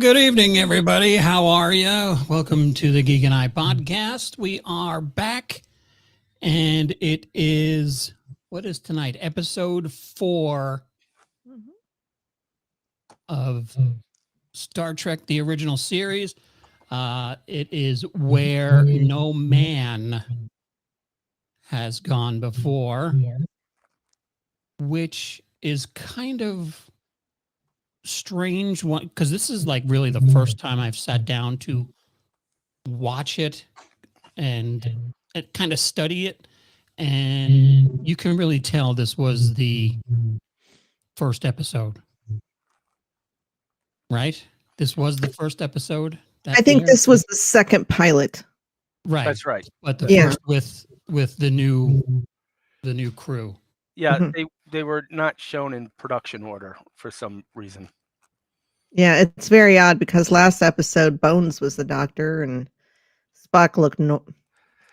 good evening, everybody. How are you? Welcome to the Geek and I podcast. We are back, and it is, what is tonight? Episode 4 of Star Trek, the original series. It is Where No Man Has Gone Before, which is kind of strange one because this is like really the first time I've sat down to watch it and kind of study it, and you can really tell this was the first episode, right? This was the first episode that I think aired? this was the second pilot. Right, That's right. but the Yeah. first with the new crew. Yeah, Mhm. they were not shown in production order for some reason. Yeah, it's very odd because last episode Bones was the doctor and Spock looked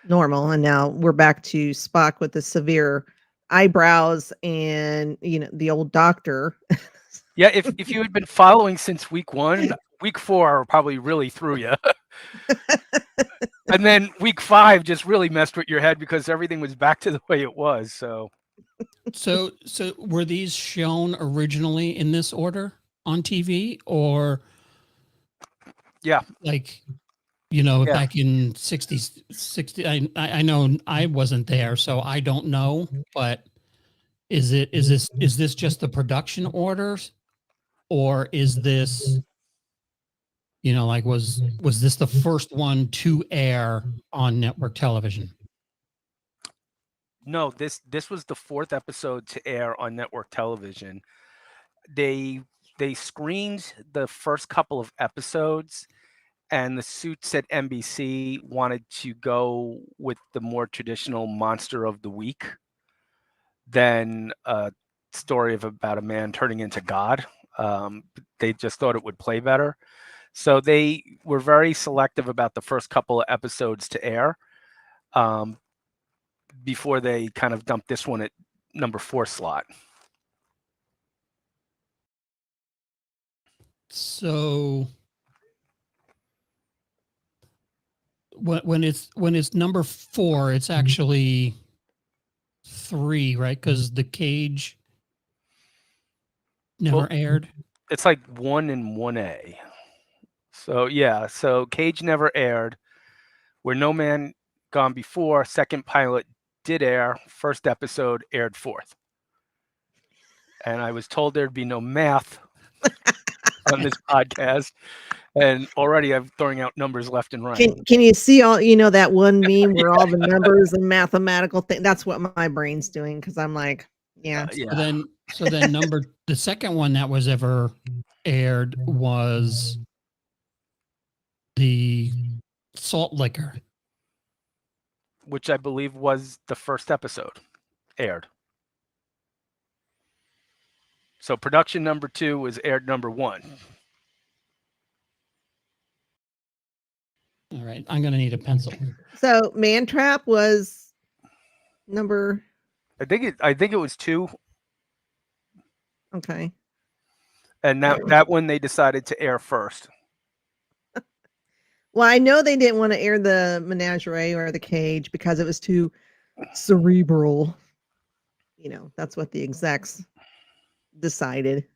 normal, and now we're back to Spock with the severe eyebrows and the old doctor. Yeah, if you had been following since week 1, week 4 probably really threw you. And then week 5 just really messed with your head because everything was back to the way it was. So So were these shown originally in this order on TV, or yeah, like Yeah. back in 60 I know I wasn't there, so I don't know, but is this just the production orders, or is this like was this the first one to air on network television? no, this was the 4th episode to air on network television. They screened the first couple of episodes, and the suits at NBC wanted to go with the more traditional monster of the week than a story about a man turning into God. They just thought it would play better. So they were very selective about the first couple of episodes to air before they kind of dumped this one at number 4 slot. So when it's number 4, it's actually 3, right? Because the Cage never Well, aired. It's like 1 and 1A. So yeah, so Cage never aired. Where No Man Gone Before, second pilot did air. First episode aired 4th. And I was told there'd be no math on this podcast. And already I'm throwing out numbers left and right. Can you see all that one meme where all the numbers and mathematical thing? That's what my brain's doing because I'm like, yeah. Yeah. So then the second one that was ever aired was the Salt Liquor. Which I believe was the first episode aired. So production number 2 was aired number 1. All right, I'm gonna need a pencil. So Man Trap was number. I think it was 2. Okay. And that one they decided to air first. Well, I know they didn't want to air the Menagerie or the Cage because it was too cerebral. That's what the execs decided.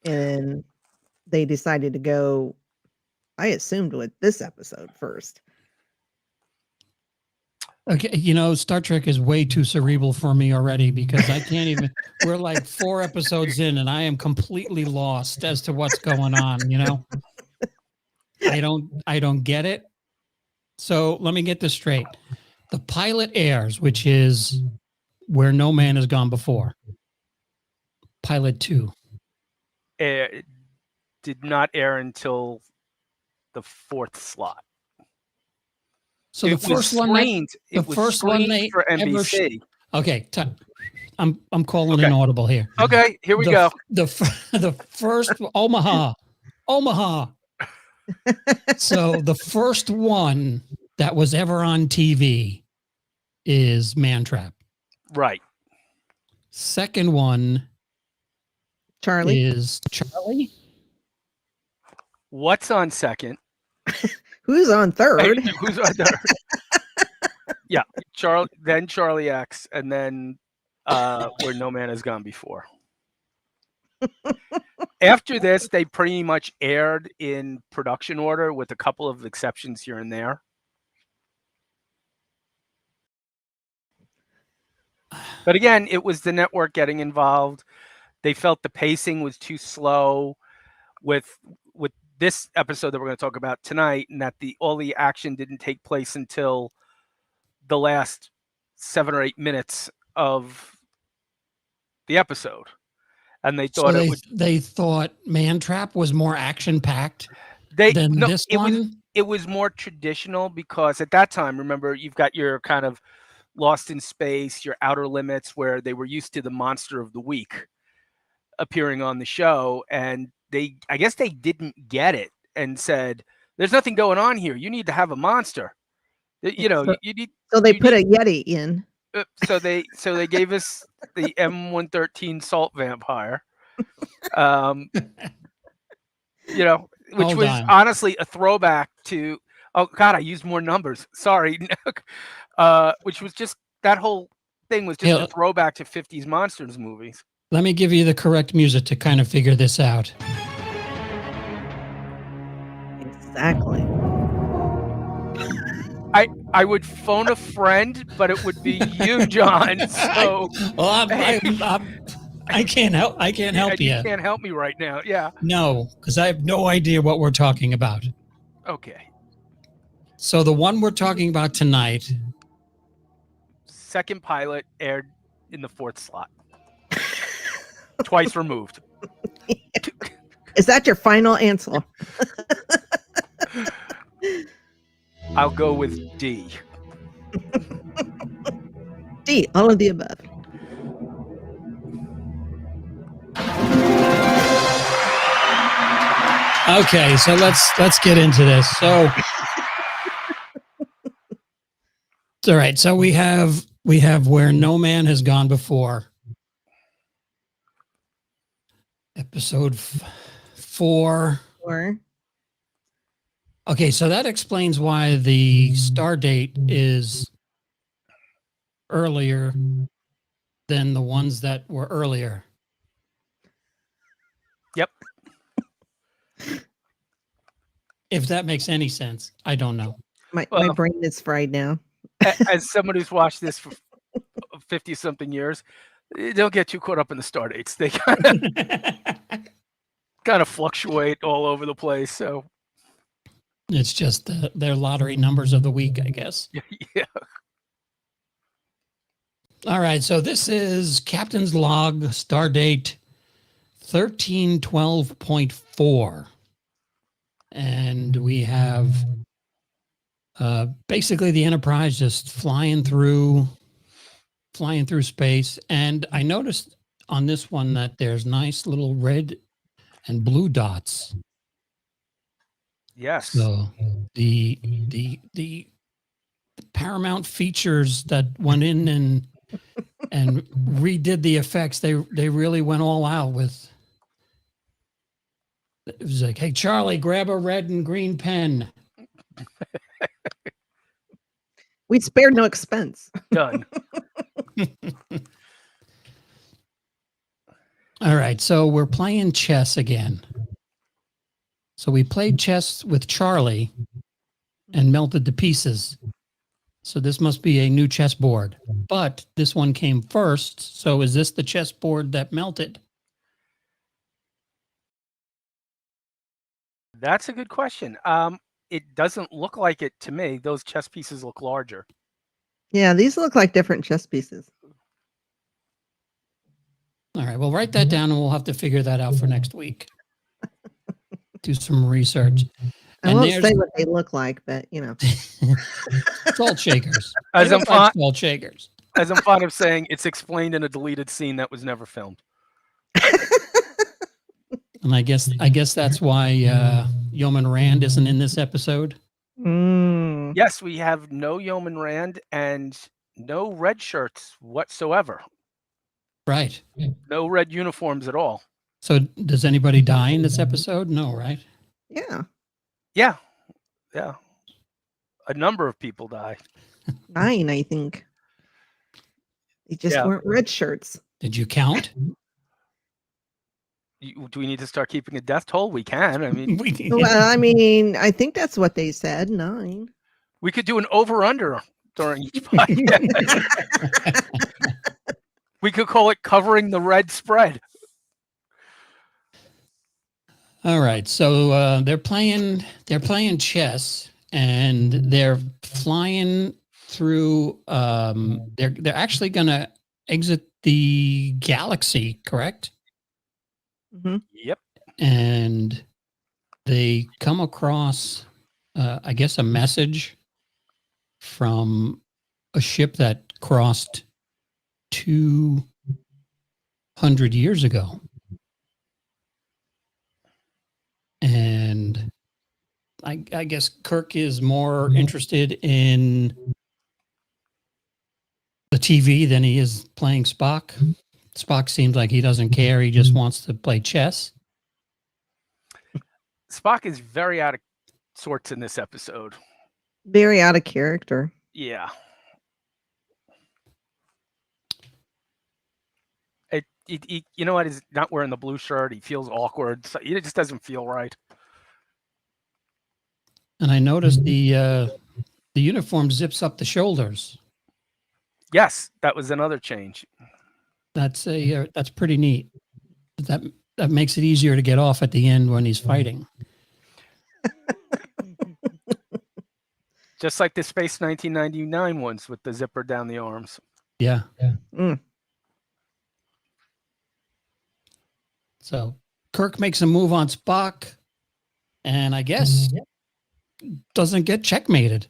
And they decided to go, I assumed, with this episode first. Okay, Star Trek is way too cerebral for me already because I can't even. We're like 4 episodes in, and I am completely lost as to what's going on. I don't get it. So let me get this straight. The pilot airs, which is Where No Man Has Gone Before. Pilot 2 It did not air until the 4th slot. So the first one, it was screened for NBC. Okay, I'm calling an audible here. Okay, here we go. The first Omaha. So the first one that was ever on TV is Man Trap. Right. Second one Charlie is Charlie. What's on second? Who's on third? Who's on third? Yeah, Charlie X, and then Where No Man Has Gone Before. After this, they pretty much aired in production order with a couple of exceptions here and there. But again, it was the network getting involved. They felt the pacing was too slow with this episode that we're going to talk about tonight, and that all the action didn't take place until the last 7 or 8 minutes of the episode. And they thought they thought Man Trap was more action packed than this one. It was more traditional because at that time, remember, you've got your kind of Lost in Space, your Outer Limits, where they were used to the monster of the week appearing on the show, and I guess they didn't get it and said, "There's nothing going on here. You need to have a monster." You know, you need. So they put a Yeti in. So they gave us the M113 Salt Vampire, you know, which was honestly a throwback to. Oh God, I used more numbers. Sorry, which was just that whole thing was just a throwback to 50s monsters movies. Let me give you the correct music to kind of figure this out. Exactly. I would phone a friend, but it would be you, John. So I can't help. I can't help you. You can't help me right now. Yeah. No, because I have no idea what we're talking about. Okay. So the one we're talking about tonight, second pilot aired in the 4th slot. Twice removed. Is that your final answer? I'll go with D. D, all of the above. Okay, so let's get into this. So all right, so we have Where No Man Has Gone Before. Episode 4. Okay, so that explains why the star date is earlier than the ones that were earlier. Yep. If that makes any sense, I don't know. My brain is fried now. As someone who's watched this for 50-something years, don't get too caught up in the star dates. They kind of fluctuate all over the place. So it's just their lottery numbers of the week, I guess. Yeah. All right. So this is Captain's Log, star date 1312.4. And we have basically the Enterprise just flying through space. And I noticed on this one that there's nice little red and blue dots. Yes. So the Paramount features that went in and redid the effects, they really went all out with. It was like, hey, Charlie, grab a red and green pen. We spared no expense. Done. All right, so we're playing chess again. So we played chess with Charlie and melted to pieces. So this must be a new chessboard. But this one came first. So is this the chessboard that melted? That's a good question. It doesn't look like it to me. Those chess pieces look larger. Yeah, these look like different chess pieces. All right, well, write that down and we'll have to figure that out for next week. Do some research. I won't say what they look like, but you know. Salt shakers. As I'm salt shakers. As I'm fond of saying, it's explained in a deleted scene that was never filmed. And I guess that's why Yeoman Rand isn't in this episode. Yes, we have no Yeoman Rand and no red shirts whatsoever. Right. No red uniforms at all. So does anybody die in this episode? No, right? Yeah, Yeah, yeah. A number of people die. 9, I think. They just Yeah. weren't red shirts. Did you count? Do we need to start keeping a death toll? We can. I mean, Well, I mean, I think that's what they said, 9. we could do an over/under during each podcast. We could call it covering the red spread. All right, so they're playing chess, and they're flying through. They're actually going to exit the galaxy, correct? Mhm. Yep. And they come across, I guess, a message from a ship that crossed 200 years ago. And I guess Kirk is more interested in the TV than he is playing Spock. Spock seems like he doesn't care. He just wants to play chess. Spock is very out of sorts in this episode. Very out of character. Yeah. You know what? He's not wearing the blue shirt. He feels awkward. So it just doesn't feel right. And I noticed the uniform zips up the shoulders. Yes, that was another change. That's pretty neat. That makes it easier to get off at the end when he's fighting. Just like the Space 1999 ones with the zipper down the arms. Yeah. Mm. So Kirk makes a move on Spock, and I guess doesn't get checkmated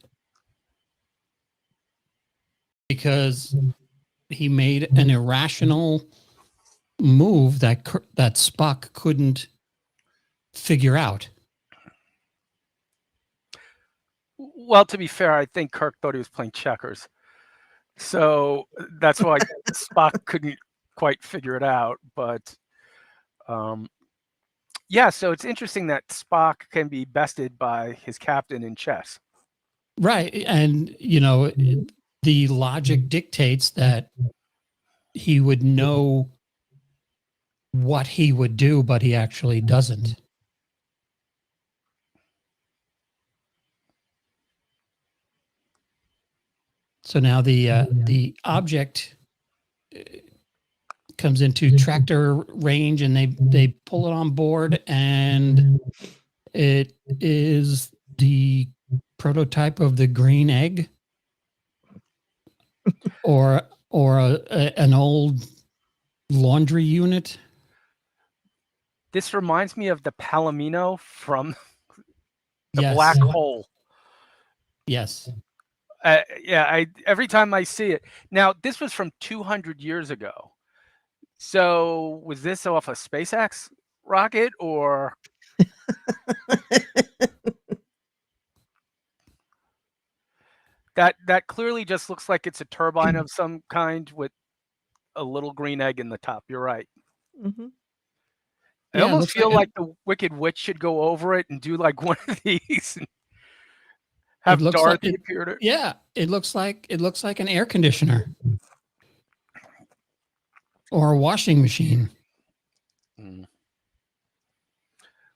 because he made an irrational move that Spock couldn't figure out. Well, to be fair, I think Kirk thought he was playing checkers. So that's why Spock couldn't quite figure it out. But yeah, so it's interesting that Spock can be bested by his captain in chess. Right. And, the logic dictates that he would know what he would do, but he actually doesn't. So now the object comes into tractor range, and they pull it on board, and it is the prototype of the green egg, or an old laundry unit. This reminds me of the Palomino from the Yes. Black Hole. Yes. Yeah, every time I see it. Now, this was from 200 years ago. So was this off a SpaceX rocket or? That clearly just looks like it's a turbine of some kind with a little green egg in the top. You're right. Mm-hmm. I almost feel like the Wicked Witch should go over it and do like one of these and have Dorothy appear to. Yeah, it looks like an air conditioner or a washing machine.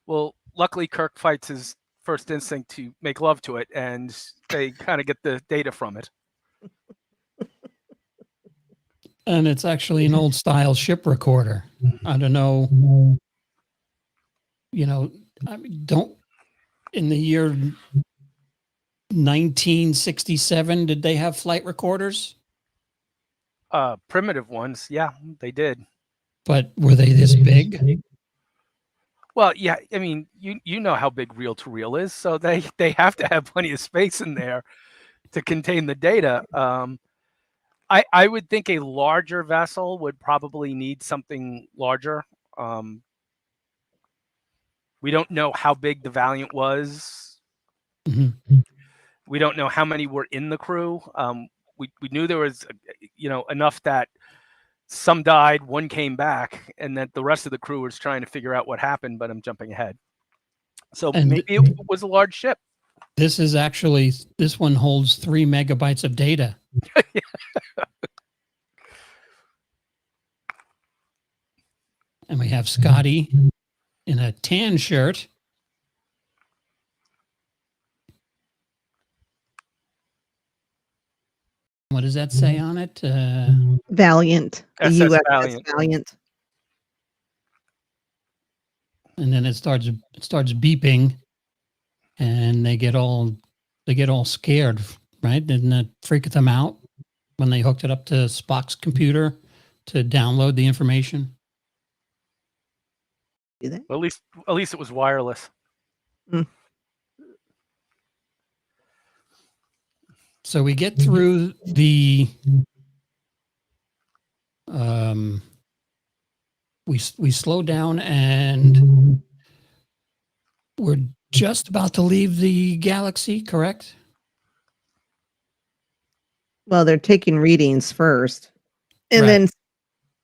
Well, luckily Kirk fights his first instinct to make love to it, and they kind of get the data from it. And it's actually an old style ship recorder. I don't know. I mean, in the year 1967, did they have flight recorders? Primitive ones, yeah, they did. But were they this big? Well, yeah, I mean, you know how big reel-to-reel is, so they have to have plenty of space in there to contain the data. I would think a larger vessel would probably need something larger. We don't know how big the Valiant was. Mm-hmm. We don't know how many were in the crew. We knew there was, enough that some died, one came back, and that the rest of the crew was trying to figure out what happened, but I'm jumping ahead. So And- maybe it was a large ship. This one holds 3 megabytes of data. And we have Scotty in a tan shirt. What does that say on it? Valiant. The SS USS Valiant. Valiant. And then it starts beeping, and they get all scared, right? Didn't that freak them out when they hooked it up to Spock's computer to download the information? Do they? Well, at least it was wireless. So we get through the we slow down, and we're just about to leave the galaxy, correct? Well, they're taking readings first. And Right.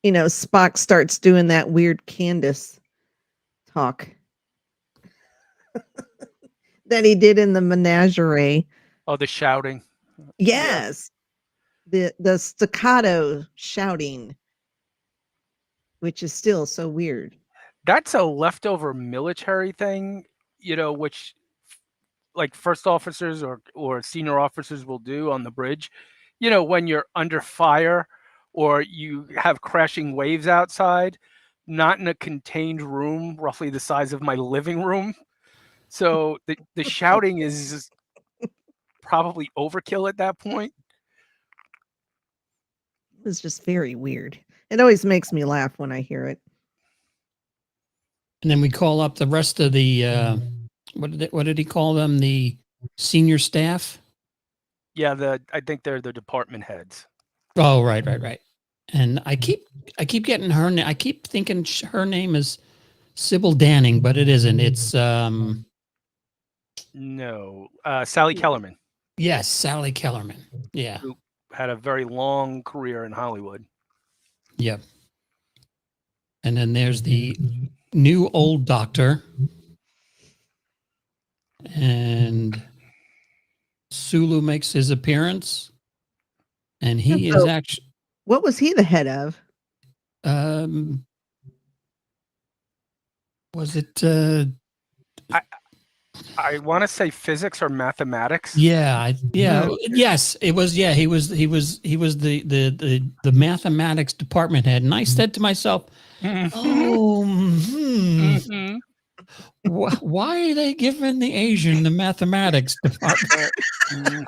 then, Spock starts doing that weird Candace talk that he did in the menagerie. Oh, the shouting. Yes. The staccato shouting, which is still so weird. That's a leftover military thing, which like first officers or senior officers will do on the bridge. When you're under fire or you have crashing waves outside, not in a contained room, roughly the size of my living room. So the shouting is probably overkill at that point. It's just very weird. It always makes me laugh when I hear it. And then we call up the rest of the what did he call them? The senior staff? Yeah, I think they're the department heads. Oh, right. And I keep getting her name. I keep thinking her name is Sybil Danning, but it isn't. It's No, Sally Kellerman. yes, Sally Kellerman. Yeah. Who had a very long career in Hollywood. Yep. And then there's the new old doctor. And Sulu makes his appearance. And he is So- actually What was he the head of? was it I want to say physics or mathematics. yes, it was. Yeah, he was the mathematics department head. And I said to myself, oh, Mhm. why are they giving the Asian the mathematics department?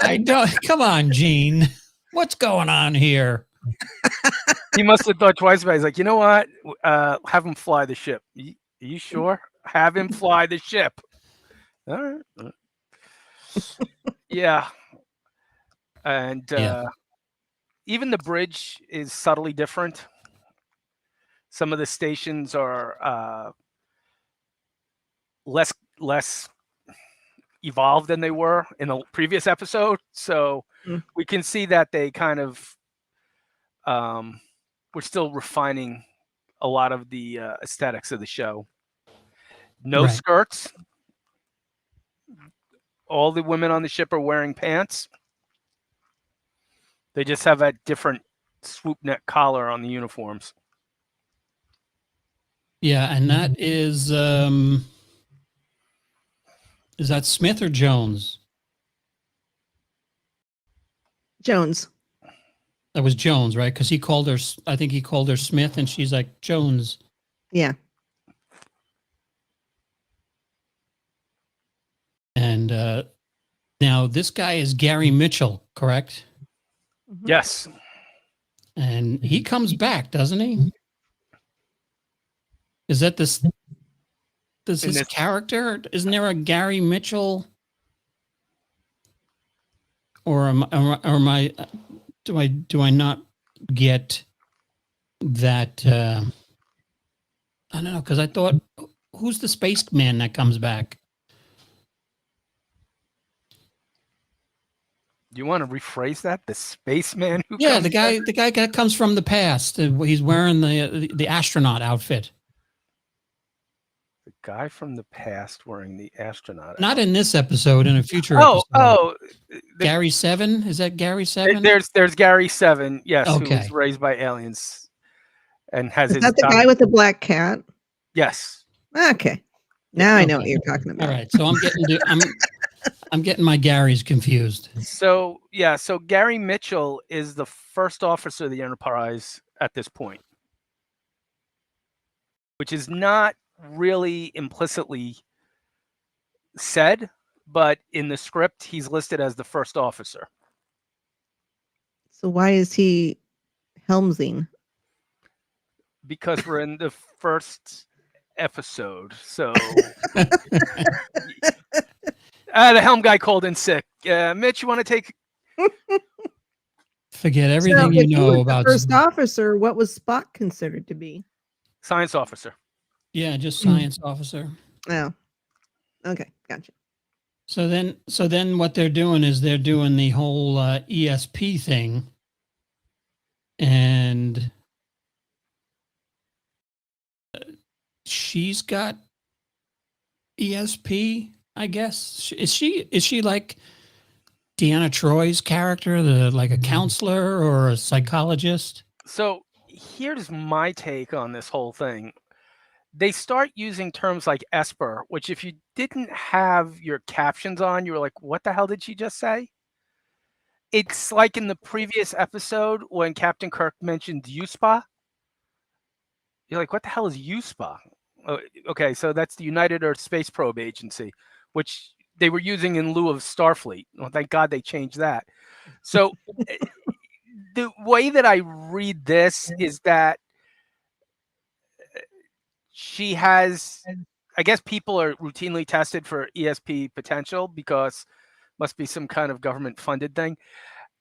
I don't. Come on, Gene. What's going on here? He must have thought twice about it. He's like, you know what? Have him fly the ship. Are you sure? Have him fly the ship. All right. Yeah. And Yeah. even the bridge is subtly different. Some of the stations are less evolved than they were in the previous episode. So we can see that they kind of we're still refining a lot of the aesthetics of the show. No Right. skirts. All the women on the ship are wearing pants. They just have a different swoop neck collar on the uniforms. Yeah, and that is that Smith or Jones? Jones. That was Jones, right? Because he called her. I think he called her Smith, and she's like Jones. Yeah. And now this guy is Gary Mitchell, correct? Mhm. Yes. And he comes back, doesn't he? Is that this? Does In his this- character? Isn't there a Gary Mitchell? Or am I? Do I not get that? I don't know, because I thought, who's the spaceman that comes back? Do you want to rephrase that? The spaceman who Yeah, comes the guy, back? the guy that comes from the past. He's wearing the astronaut outfit. guy from the past wearing the astronaut. Not in this episode, in a future Oh, episode. the, Gary Seven? Is that Gary Seven? there's Gary Seven, yes, who Okay. was raised by aliens and has Is his that the guy with the black cat? Yes. Okay. Now I know what Okay. you're talking about. All right. So I'm getting my Garys confused. So yeah, so Gary Mitchell is the first officer of the Enterprise at this point, which is not really implicitly said, but in the script he's listed as the first officer. So why is he helmsing? Because we're in the first episode. So the helm guy called in sick. Mitch, you want to take? Forget everything So you if he know was the about. first officer, what was Spock considered to be? Science officer. Yeah, just science officer. Oh, okay, gotcha. So then what they're doing is they're doing the whole ESP thing, and she's got ESP, I guess. Is she like Deanna Troy's character, like a counselor or a psychologist? So here's my take on this whole thing. They start using terms like Esper, which if you didn't have your captions on, you were like, what the hell did she just say? It's like in the previous episode when Captain Kirk mentioned USPA. You're like, what the hell is USPA? Okay, so that's the United Earth Space Probe Agency, which they were using in lieu of Starfleet. Well, thank God they changed that. So the way that I read this is that she has, I guess people are routinely tested for ESP potential because must be some kind of government funded thing.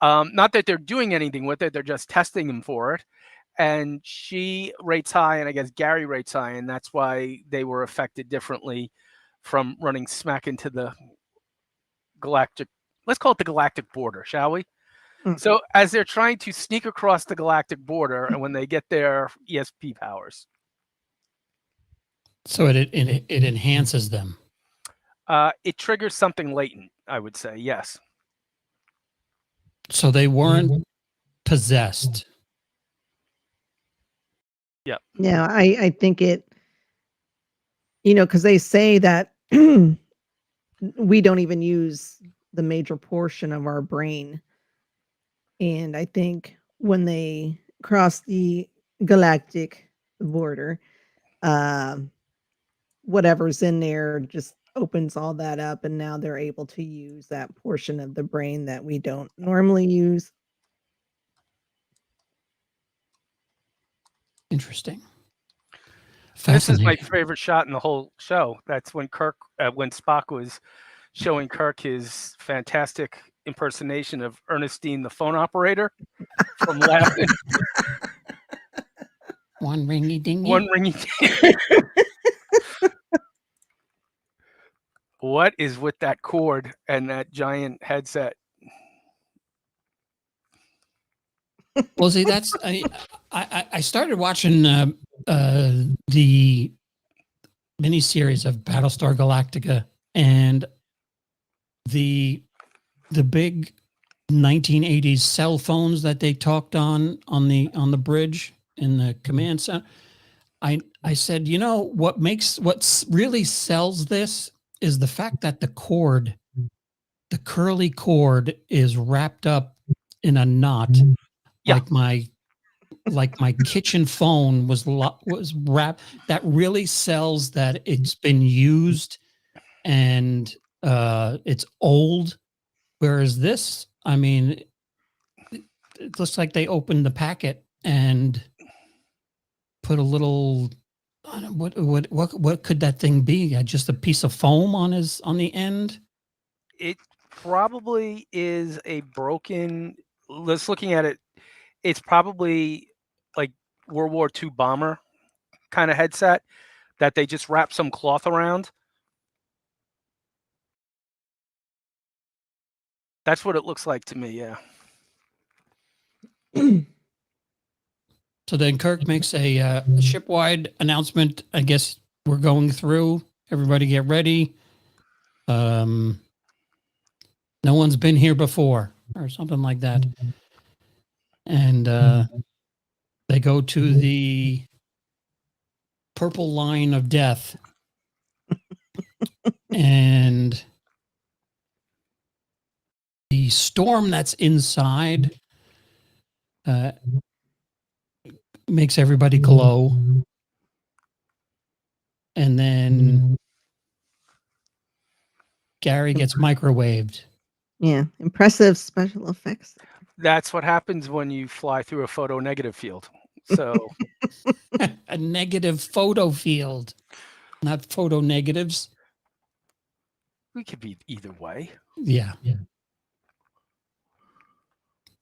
Not that they're doing anything with it, they're just testing them for it. And she rates high, and I guess Gary rates high, and that's why they were affected differently from running smack into the galactic, let's call it the galactic border, shall we? So as they're trying to sneak across the galactic border, and when they get their ESP powers. So it enhances them. It triggers something latent, I would say, yes. So they weren't possessed. Yeah, I think it, because they say that we don't even use the major portion of our brain. And I think when they cross the galactic border, whatever's in there just opens all that up, and now they're able to use that portion of the brain that we don't normally use. Interesting. This is my Fascinating. favorite shot in the whole show. That's when when Spock was showing Kirk his fantastic impersonation of Ernestine, the phone operator, from Laughing. One ringy dingy. One ringy. What is with that cord and that giant headset? Well, see, that's I started watching the miniseries of Battlestar Galactica, and the big 1980s cell phones that they talked on the bridge in the command center. I said, what really sells this is the fact that the curly cord is wrapped up in a knot. Yeah. Like my kitchen phone was wrapped. That really sells that it's been used and it's old. Whereas this, I mean, it looks like they opened the packet and put a little. What could that thing be? Just a piece of foam on the end. It probably is a broken. Let's looking at it. It's probably like World War II bomber kind of headset that they just wrap some cloth around. That's what it looks like to me, yeah. So then Kirk makes a ship-wide announcement. I guess we're going through, Everybody get ready. No one's been here before, or something like that. And they go to the purple line of death. And the storm that's inside makes everybody glow. And then Gary gets microwaved. Yeah, impressive special effects. That's what happens when you fly through a photo negative field. So A negative photo field, not photo negatives. we could be either way. Yeah.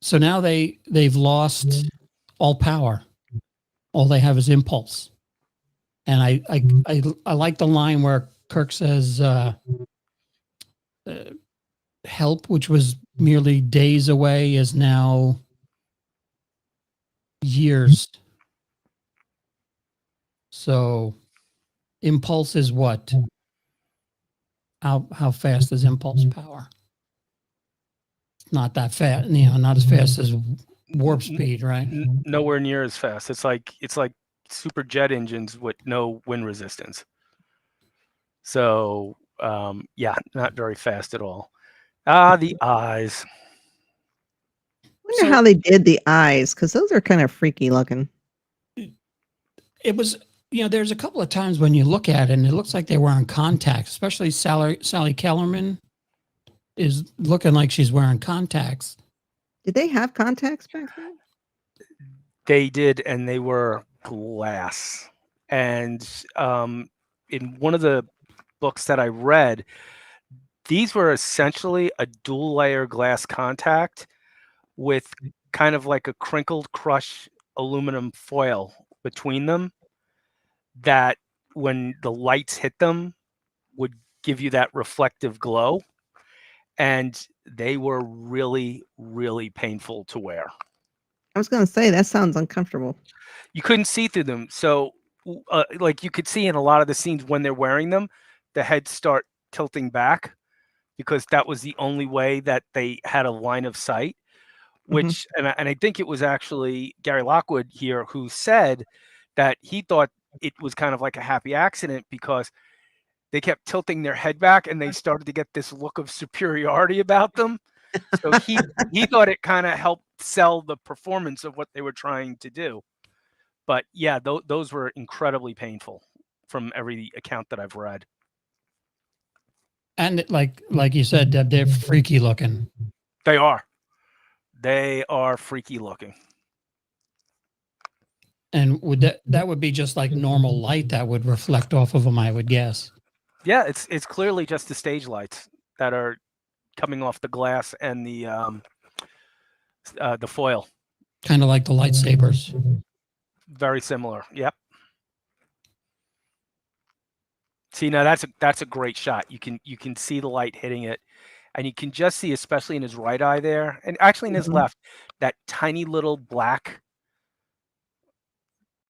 So now they've lost all power. All they have is impulse. And I like the line where Kirk says, help, which was merely days away, is now years. So impulse is what? How fast is impulse power? Not that fast, not as fast as warp speed, right? Nowhere near as fast. It's like super jet engines with no wind resistance. So yeah, not very fast at all. The eyes. Wonder how they did the eyes, because those are kind of freaky looking. It was, there's a couple of times when you look at it and it looks like they were on contacts, especially Sally Kellerman is looking like she's wearing contacts. Did they have contacts back then? They did, and they were glass. And in one of the books that I read, these were essentially a dual layer glass contact with kind of like a crinkled crush aluminum foil between them that when the lights hit them would give you that reflective glow. And they were really, really painful to wear. I was going to say, that sounds uncomfortable. You couldn't see through them. So like you could see in a lot of the scenes when they're wearing them, the heads start tilting back because that was the only way that they had a line of sight, which, and I think it was actually Gary Lockwood here who said that he thought it was kind of like a happy accident because they kept tilting their head back and they started to get this look of superiority about them. So he thought it kind of helped sell the performance of what they were trying to do. But yeah, those were incredibly painful from every account that I've read. And like you said, Deb, they're freaky looking. They are freaky looking. And would that would be just like normal light that would reflect off of them, I would guess. Yeah, it's clearly just the stage lights that are coming off the glass and the foil. Kind of like the lightsabers. Very similar. Yep. See, now that's a great shot. You can see the light hitting it, and you can just see, especially in his right eye there, and actually in his left, that tiny little black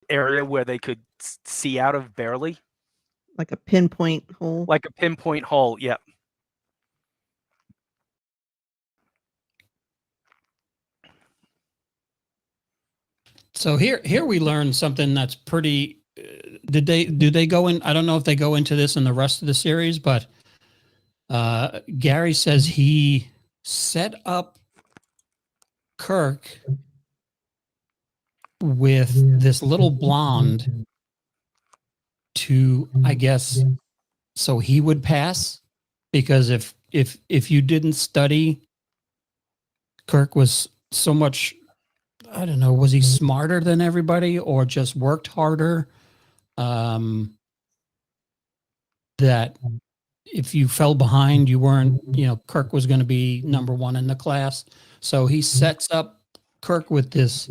area where they could see out of barely. Like a pinpoint hole. Like a pinpoint hole, yep. So here we learn something that's pretty. Do they go in? I don't know if they go into this in the rest of the series, but Gary says he set up Kirk with this little blonde to, I guess, so he would pass, because if you didn't study, Kirk was so much, I don't know, was he smarter than everybody or just worked harder? That if you fell behind, you weren't, Kirk was going to be number one in the class. So he sets up Kirk with this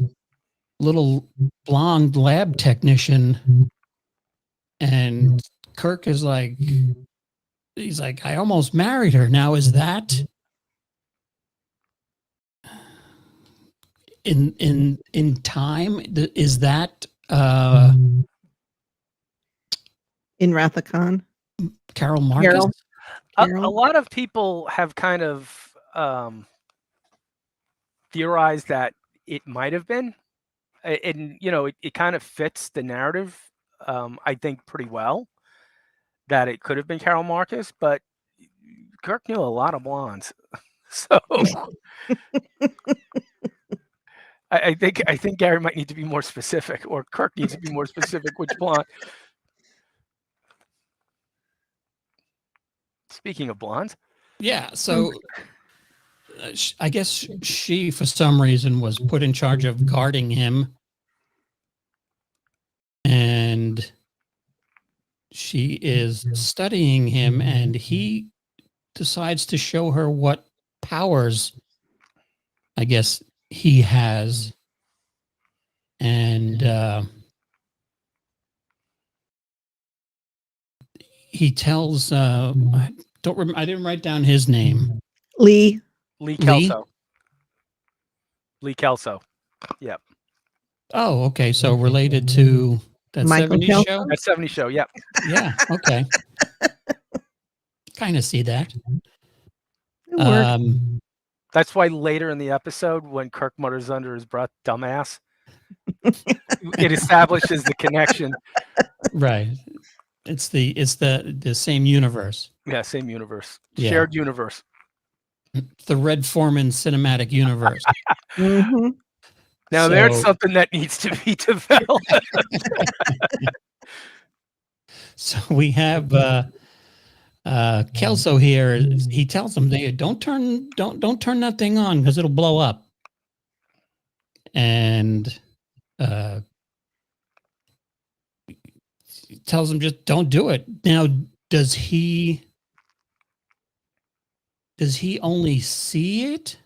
little blonde lab technician, and Kirk is like, he's like, I almost married her. Now, is that in time? Is that in Wrath of Khan? Carol Marcus. Carol. A Carol? lot of people have kind of theorized that it might have been, and it kind of fits the narrative, I think, pretty well, that it could have been Carol Marcus, but Kirk knew a lot of blondes, so I think Gary might need to be more specific, or Kirk needs to be more specific which blonde. Speaking of blondes, Yeah. So I guess she, for some reason, was put in charge of guarding him. And she is studying him, and he decides to show her what powers, I guess, he has. And he tells, I didn't write down his name. Lee. Lee Lee? Kelso. Lee Kelso. Yep. Oh, okay. So related to that Michael 70s Kelso? show? That 70 show. Yep. Yeah. Okay. Kind of see that. It worked. That's why later in the episode, when Kirk mutters under his breath, "Dumbass," it establishes the connection. Right. It's the same universe. Yeah, same universe, Yeah. shared universe. The Red Foreman cinematic universe. Mhm. Now there's So- something that needs to be developed. So we have Kelso here. He tells them they don't turn that thing on because it'll blow up. And tells them just don't do it. Now, does he only see it?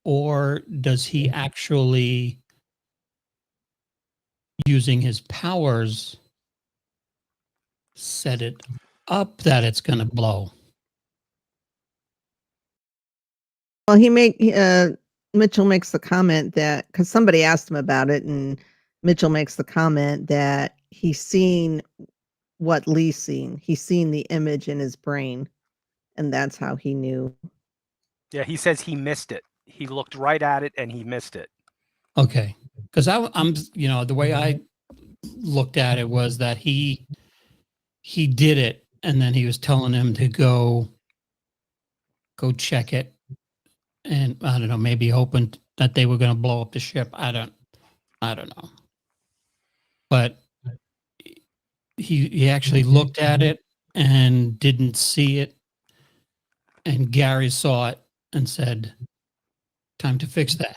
Or does he actually, using his powers, set it up that it's going to blow? Well, Mitchell makes the comment that, because somebody asked him about it, and Mitchell makes the comment that he's seen what Lee's seen. He's seen the image in his brain, and that's how he knew. Yeah, he says he missed it. He looked right at it and he missed it. Okay. Because I'm, the way I looked at it was that he did it, and then he was telling him to go check it. And I don't know, maybe hoping that they were going to blow up the ship. I don't know. But he actually looked at it and didn't see it. And Gary saw it and said, time to fix that.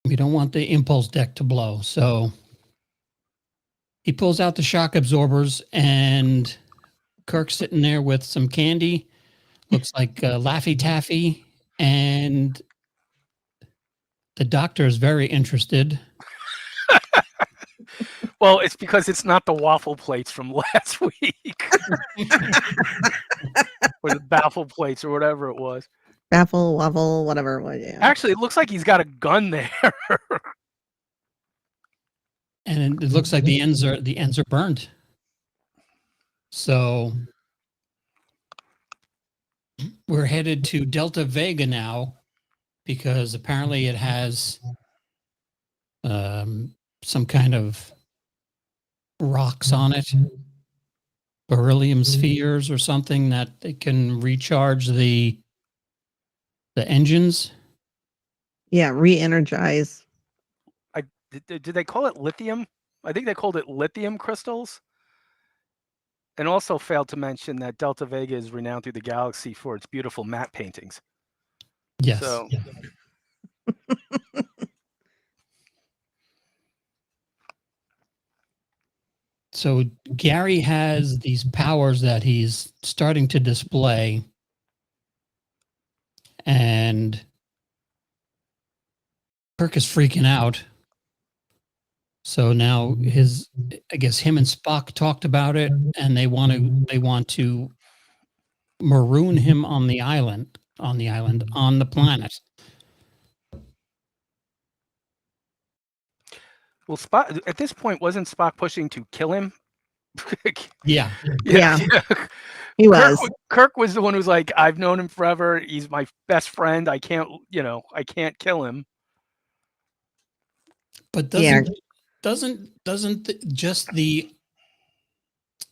We don't want the impulse deck to blow. So he pulls out the shock absorbers, and Kirk's sitting there with some candy. Looks like Laffy Taffy. And the doctor is very interested. Well, it's because it's not the waffle plates from last week. Or the baffle plates or whatever it was. Baffle, waffle, whatever it was. Yeah. Actually, it looks like he's got a gun there. And it looks like the ends are burnt. So we're headed to Delta Vega now, because apparently it has some kind of rocks on it, beryllium spheres or something, that they can recharge the engines. Yeah, re-energize. Did they call it lithium? I think they called it lithium crystals. And also failed to mention that Delta Vega is renowned through the galaxy for its beautiful matte paintings. Yes. So So Gary has these powers that he's starting to display, and Kirk is freaking out. So now I guess him and Spock talked about it, and they want to maroon him on the planet. Well, Spock at this point wasn't Spock pushing to kill him. Yeah. Yeah. He was. Kirk was the one who's like, I've known him forever. He's my best friend. I can't kill him. But Yeah. doesn't just the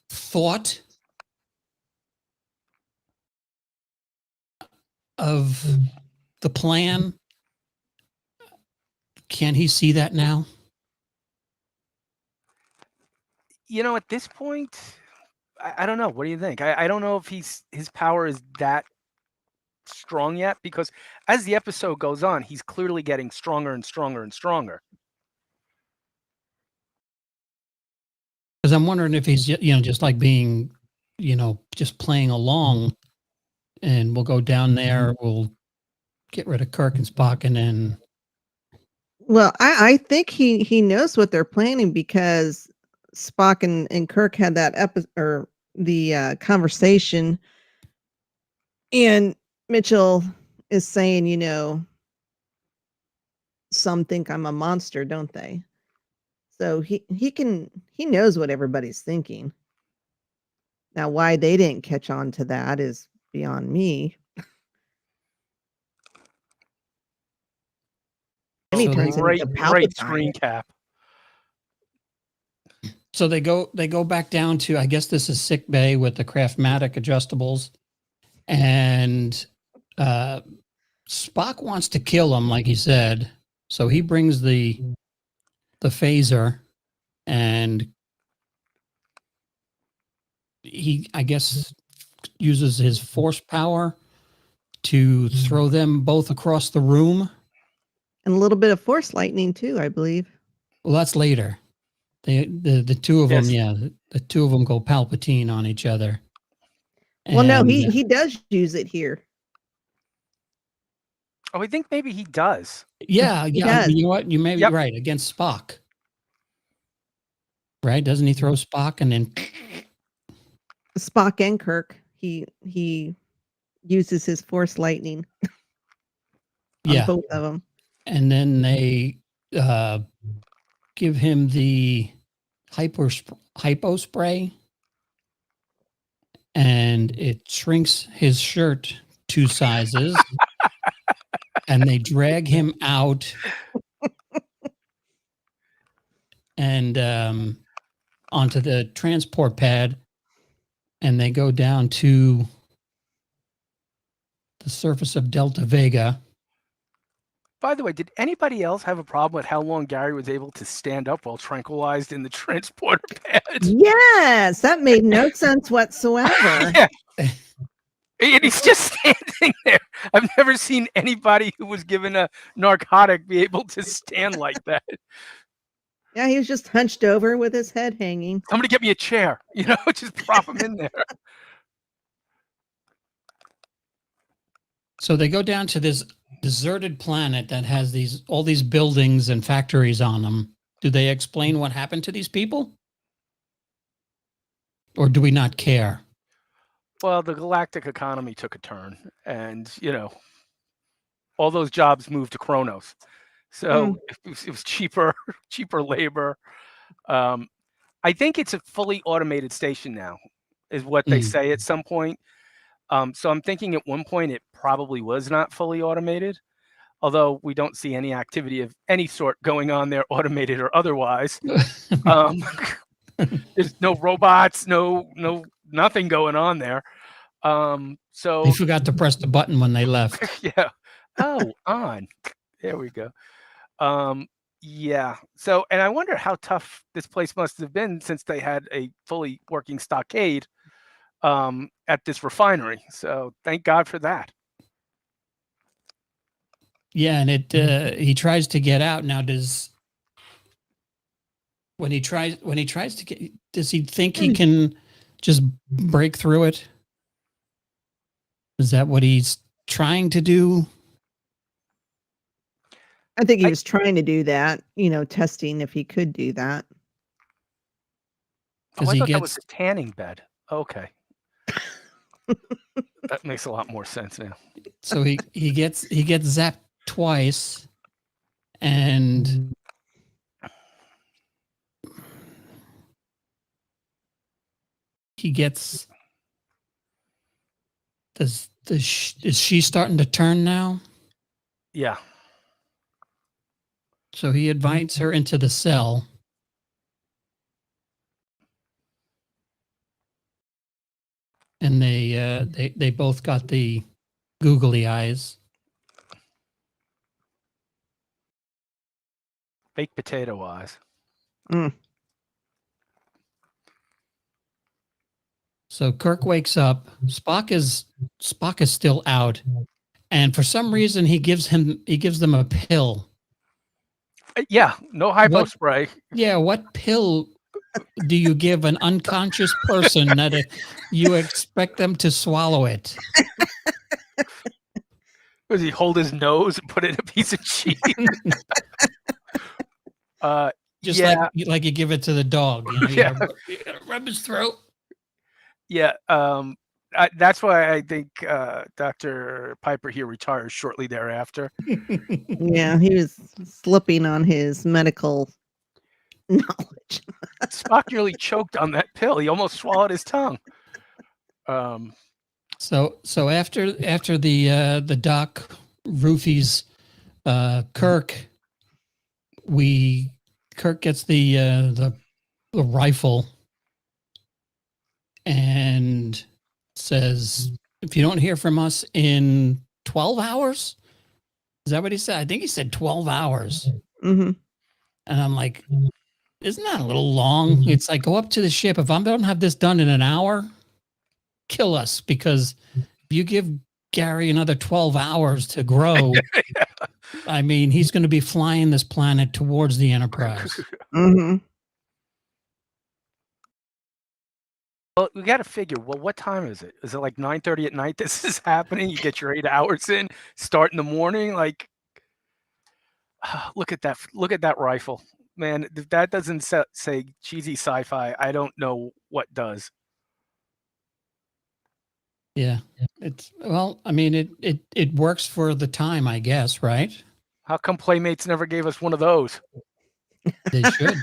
thought of the plan, can he see that now? At this point, I don't know. What do you think? I don't know if his power is that strong yet, because as the episode goes on, he's clearly getting stronger and stronger and stronger. Because I'm wondering if he's just like being, just playing along, and we'll go down there, we'll get rid of Kirk and Spock, and then. Well, I think he knows what they're planning, because Spock and Kirk had that episode, the conversation, and Mitchell is saying, some think I'm a monster, don't they? So he knows what everybody's thinking. Now, why they didn't catch on to that is beyond me. And he So turns Great into Palpatine. screen cap. So they go back down to, I guess this is sick bay with the Craftmatic adjustables, and Spock wants to kill him, like he said. So he brings the phaser, and he, I guess, uses his force power to throw them both across the room. And a little bit of force lightning too, I believe. Well, that's later. The two of Yes. them, yeah, the two of them go Palpatine on each other. Well, no, And, he does use it here. Oh, I think maybe he does. yeah, He yeah. does. You know what? You may be Yep. right, against Spock. Right? Doesn't he throw Spock and then? Spock and Kirk, he uses his force lightning on Yeah, both of them. and then they give him the hypo spray, and it shrinks his shirt 2 sizes, and they drag him out and onto the transport pad, and they go down to the surface of Delta Vega. By the way, did anybody else have a problem with how long Gary was able to stand up while tranquilized in the transporter pad? Yes, that made no sense whatsoever. Yeah. And he's just standing there. I've never seen anybody who was given a narcotic be able to stand like that. Yeah, he was just hunched over with his head hanging. Somebody get me a chair, just prop him in there. So they go down to this deserted planet that has all these buildings and factories on them. Do they explain what happened to these people? Or do we not care? Well, the galactic economy took a turn, and all those jobs moved to Kronos. So it was cheaper labor. I think it's a fully automated station now, is what they say at some point. So I'm thinking at one point it probably was not fully automated, although we don't see any activity of any sort going on there, automated or otherwise. There's no robots, nothing going on there. So They forgot to press the button when they left. yeah. Oh, on. There we go. Yeah. So, and I wonder how tough this place must have been, since they had a fully working stockade at this refinery. So thank God for that. Yeah, and he tries to get out. Now, when he tries to get, does he think he can just break through it? Is that what he's trying to do? I think he was trying to do that, testing if he could do that. Oh, I thought that was a tanning bed. Okay. That makes a lot more sense now. So he gets zapped twice, and he gets. Is she starting to turn now? Yeah. So he invites her into the cell. And they both got the googly eyes. Baked potato eyes. Mm. So Kirk wakes up. Spock is still out, and for some reason he gives them a pill. Yeah, no hypo What? spray. Yeah, what pill do you give an unconscious person that you expect them to swallow it? Does he hold his nose and put in a piece of cheese? Just yeah, like you give it to the dog. You know, Yeah. you gotta rub his throat. yeah. That's why I think Dr. Piper here retires shortly thereafter. Yeah, he was slipping on his medical knowledge. Spock nearly choked on that pill. He almost swallowed his tongue. So after the doc roofies Kirk, Kirk gets the rifle and says, if you don't hear from us in 12 hours, is that what he said? I think he said 12 hours. Hmm. And I'm like, isn't that a little long? It's like, go up to the ship. If I don't have this done in an hour, kill us, because if you give Gary another 12 hours to grow, I mean, he's going to be flying this planet towards the Enterprise. Hmm. Well, we got to figure. Well, what time is it? Is it like 9:30 at night? This is happening. You get your 8 hours in. Start in the morning. Like, look at that! Look at that rifle, man. If that doesn't say cheesy sci-fi, I don't know what does. Yeah. I mean, it works for the time, I guess, right? How come Playmates never gave us one of those? They should.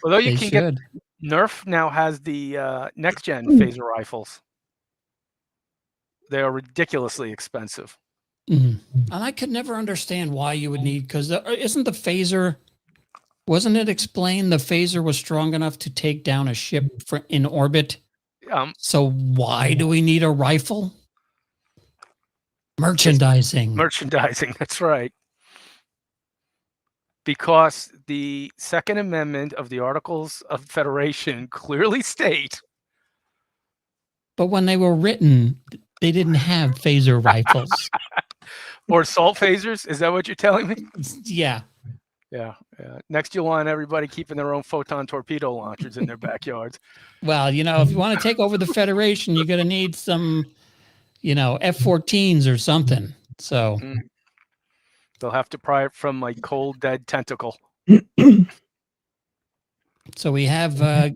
Although you They can get should. Nerf now has the next gen phaser rifles. They are ridiculously expensive. Mhm. And I could never understand why you would need, because isn't the phaser, wasn't it explained the phaser was strong enough to take down a ship in orbit? So why do we need a rifle? Merchandising. Merchandising, that's right. Because the Second Amendment of the Articles of Federation clearly state. But when they were written, they didn't have phaser rifles. Or assault phasers? Is that what you're telling me? Yeah. Yeah. Next, you'll want everybody keeping their own photon torpedo launchers in their backyards. Well, if you want to take over the Federation, you're going to need some, F-14s or something. So they'll have to pry it from my cold, dead tentacle. So we have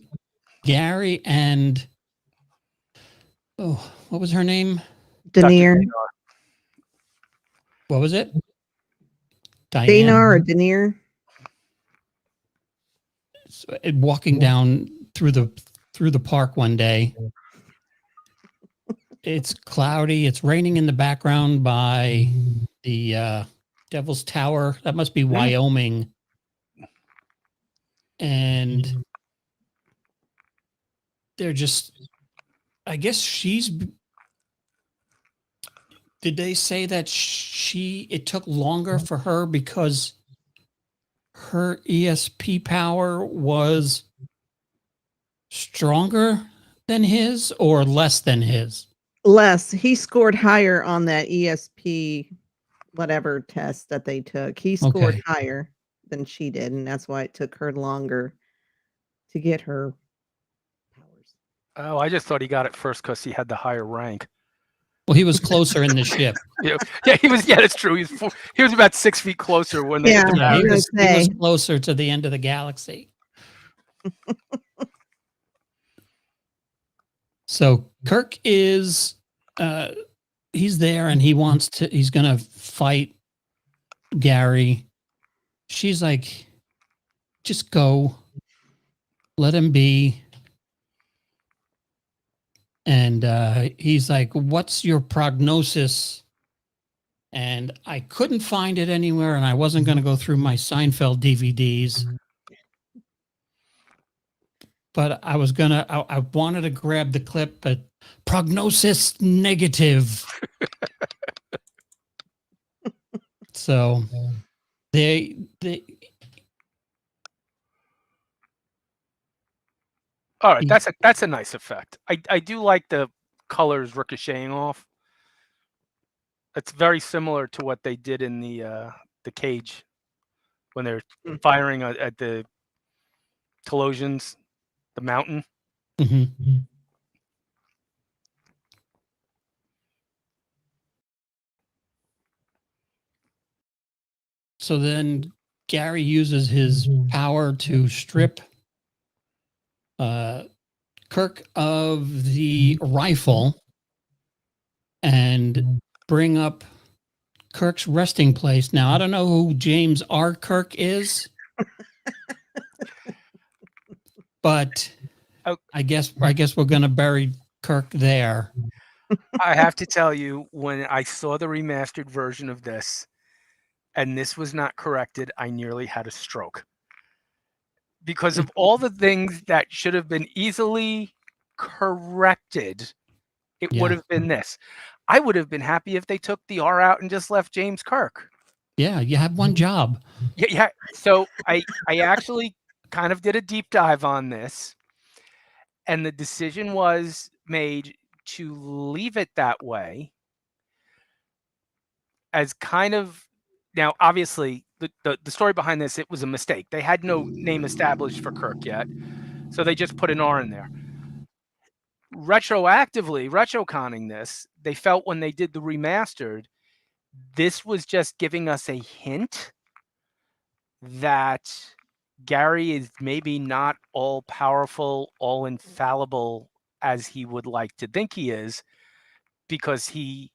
Gary and what was her name? Denier. What was it? Danar or Denier? So, walking down through the park one day. It's cloudy. It's raining in the background by the Devil's Tower. That must be Wyoming. And they're just, I guess did they say that it took longer for her because her ESP power was stronger than his or less than his? Less. He scored higher on that ESP whatever test that they took. He scored higher than she did, and that's why it took her longer to get her powers. Oh, I just thought he got it first because he had the higher rank. Well, he was closer in the ship. Yeah, he was. Yeah, that's true. He was about 6 feet closer when they. Yeah, he was closer to the end of the galaxy. So Kirk is, he's there and he's going to fight Gary. She's like, just go, let him be. And he's like, "What's your prognosis?" And I couldn't find it anywhere, and I wasn't going to go through my Seinfeld DVDs. But I was gonna. I wanted to grab the clip, but prognosis negative. So they All right, that's a nice effect. I do like the colors ricocheting off. It's very similar to what they did in the cage when they're firing at the Telosians, the mountain. Mhm. So then Gary uses his power to strip Kirk of the rifle and bring up Kirk's resting place. Now, I don't know who James R. Kirk is, but I guess we're going to bury Kirk there. I have to tell you, when I saw the remastered version of this, and this was not corrected, I nearly had a stroke. Because of all the things that should have been easily corrected, it would Yeah. have been this. I would have been happy if they took the R out and just left James Kirk. Yeah, you have one job. Yeah. So I actually kind of did a deep dive on this, and the decision was made to leave it that way as kind of, now obviously the story behind this, it was a mistake. They had no name established for Kirk yet, so they just put an R in there. Retroactively, retroconning this, they felt when they did the remastered, this was just giving us a hint that Gary is maybe not all powerful, all infallible as he would like to think he is, because he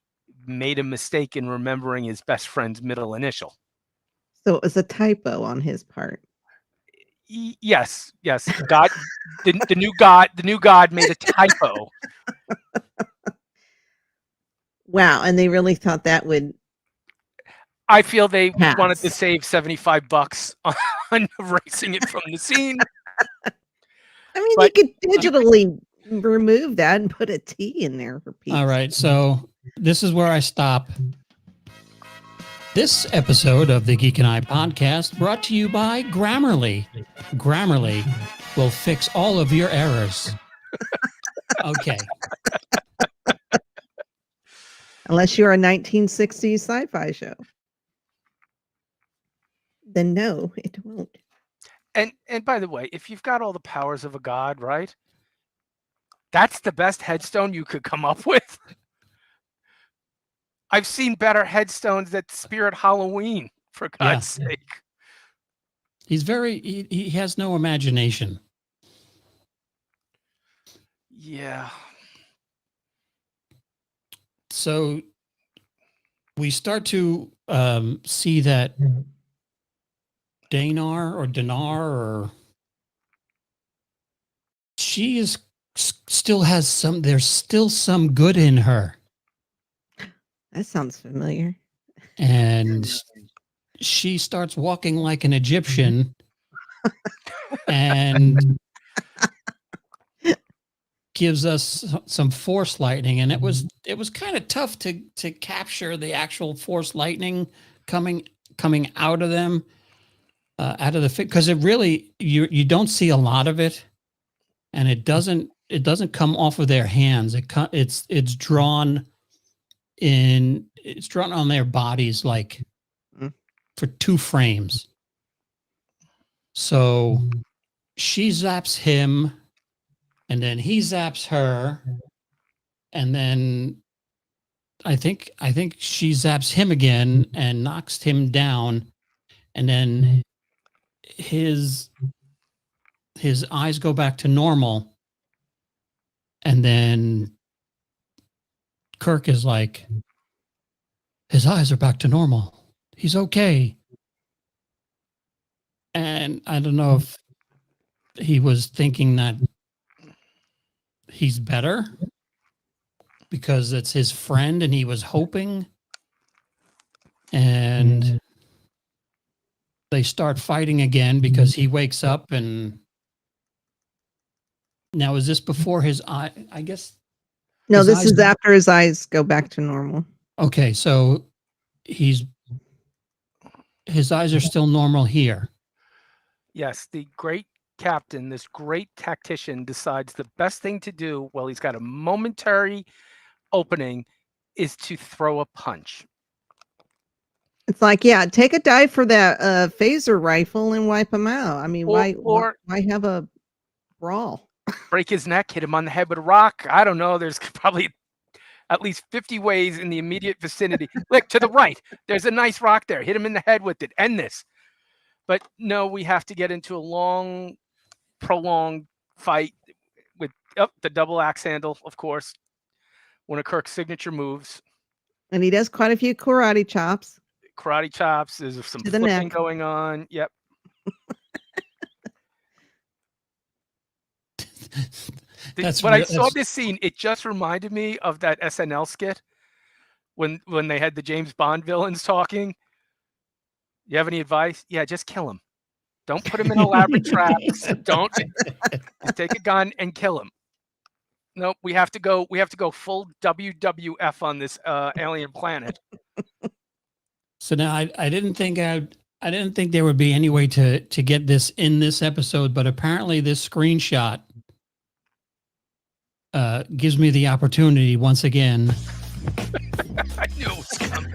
made a mistake in remembering his best friend's middle initial. So it was a typo on his part. Yes. God, the new God made a typo. Wow, and they really thought that would. I feel they Pass. wanted to save $75 on erasing it from the scene. I mean, But you could digitally remove that and put a T in there for people. All right, so this is where I stop. This episode of the Geek and I podcast brought to you by Grammarly. Grammarly will fix all of your errors. Okay. Unless you're a 1960s sci-fi show. Then no, it won't. And by the way, if you've got all the powers of a god, right? That's the best headstone you could come up with. I've seen better headstones at Spirit Halloween, for God's sake. He's he has no imagination. Yeah. So we start to see that Dinar, she is still has there's still some good in her. That sounds familiar. And she starts walking like an Egyptian and gives us some force lightning. And it was kind of tough to capture the actual force lightning coming out of them, out of the fit, because it really, you don't see a lot of it, and it doesn't come off of their hands. It's drawn on their bodies, like for 2 frames. So she zaps him, and then he zaps her, and then I think she zaps him again and knocks him down, and then his eyes go back to normal, and then Kirk is like, his eyes are back to normal. He's okay. And I don't know if he was thinking that he's better, because it's his friend and he was hoping. And they start fighting again because he wakes up. And now, is this before his eye? I guess. No, His this eyes- is after his eyes go back to normal. Okay, so his eyes are still normal here. Yes, the great captain, this great tactician, decides the best thing to do while he's got a momentary opening is to throw a punch. It's like, yeah, take a dive for that phaser rifle and wipe him out. I mean, Or why have a brawl? break his neck, hit him on the head with a rock. I don't know. There's probably at least 50 ways in the immediate vicinity. Look to the right. There's a nice rock there. Hit him in the head with it. End this. But no, we have to get into a long, prolonged fight with the double axe handle, of course. One of Kirk's signature moves. And he does quite a few karate chops. Karate chops. There's some To the flipping neck. going on. Yep. When I saw this scene, it just reminded me of that SNL skit when they had the James Bond villains talking. You have any advice? Yeah, just kill him. Don't put him in elaborate traps. Don't just take a gun and kill him. Nope, we have to go full WWF on this alien planet. So now I didn't think there would be any way to get this in this episode, but apparently this screenshot gives me the opportunity once again. I knew it was coming.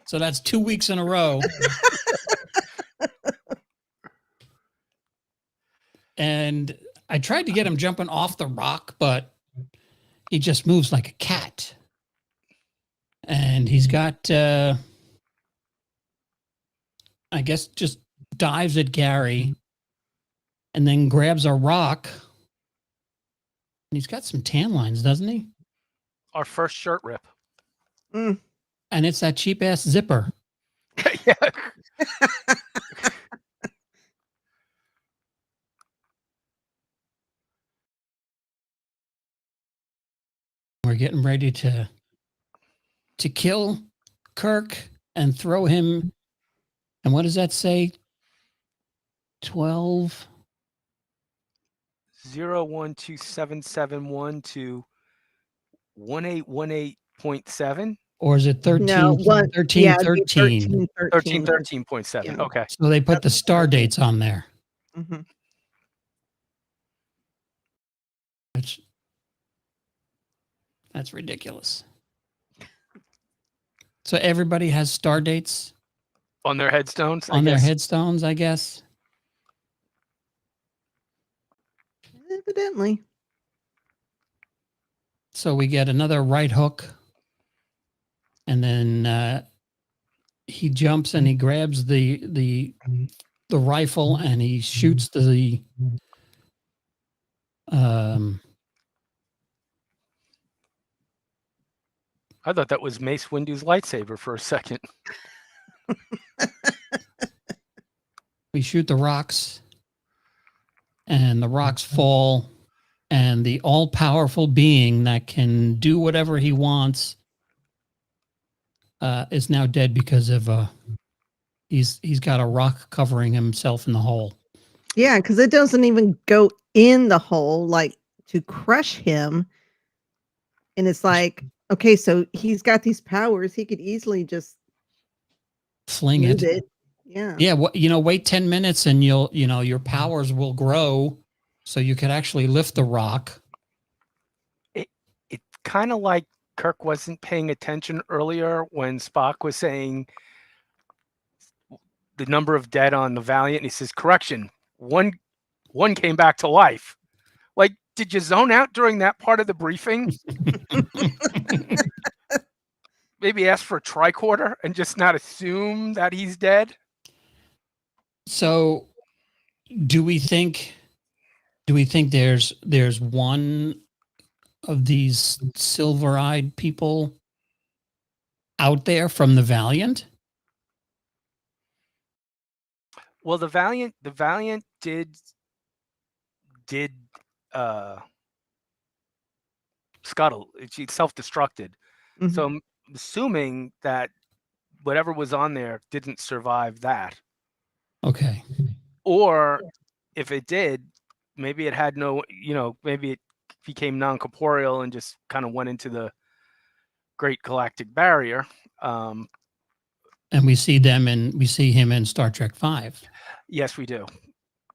So that's 2 weeks in a row. And I tried to get him jumping off the rock, but he just moves like a cat. And he's got, I guess, just dives at Gary and then grabs a rock. And he's got some tan lines, doesn't he? Our first shirt rip. Mm. And it's that cheap ass zipper. Yeah. We're getting ready to kill Kirk and throw him. And what does that say? 12 0127712 to 1818.7. or is it 13? No, 13, yeah, it'd be 13. 13.7. Yeah. Okay. So they put the star dates on there. Mhm. That's ridiculous. So everybody has star dates On their headstones. on their headstones, I guess. Evidently. So we get another right hook. And then he jumps and he grabs the rifle and he shoots the I thought that was Mace Windu's lightsaber for a second. we shoot the rocks and the rocks fall, and the all-powerful being that can do whatever he wants is now dead because of he's got a rock covering himself in the hole. Yeah, because it doesn't even go in the hole like to crush him. And it's like, okay, so he's got these powers. He could easily just Fling use it. it. Yeah. Yeah, wait 10 minutes and your powers will grow so you could actually lift the rock. It's kind of like Kirk wasn't paying attention earlier when Spock was saying the number of dead on the Valiant, and he says, correction, one came back to life. Like, did you zone out during that part of the briefing? Maybe ask for a tricorder and just not assume that he's dead? So do we think there's one of these silver-eyed people out there from the Valiant? Well, the Valiant did scuttled. She self-destructed. Mhm. So I'm assuming that whatever was on there didn't survive that. Okay. Or if it did, maybe it had no, maybe it became non-corporeal and just kind of went into the Great Galactic Barrier. And we see him in Star Trek V. Yes, we do.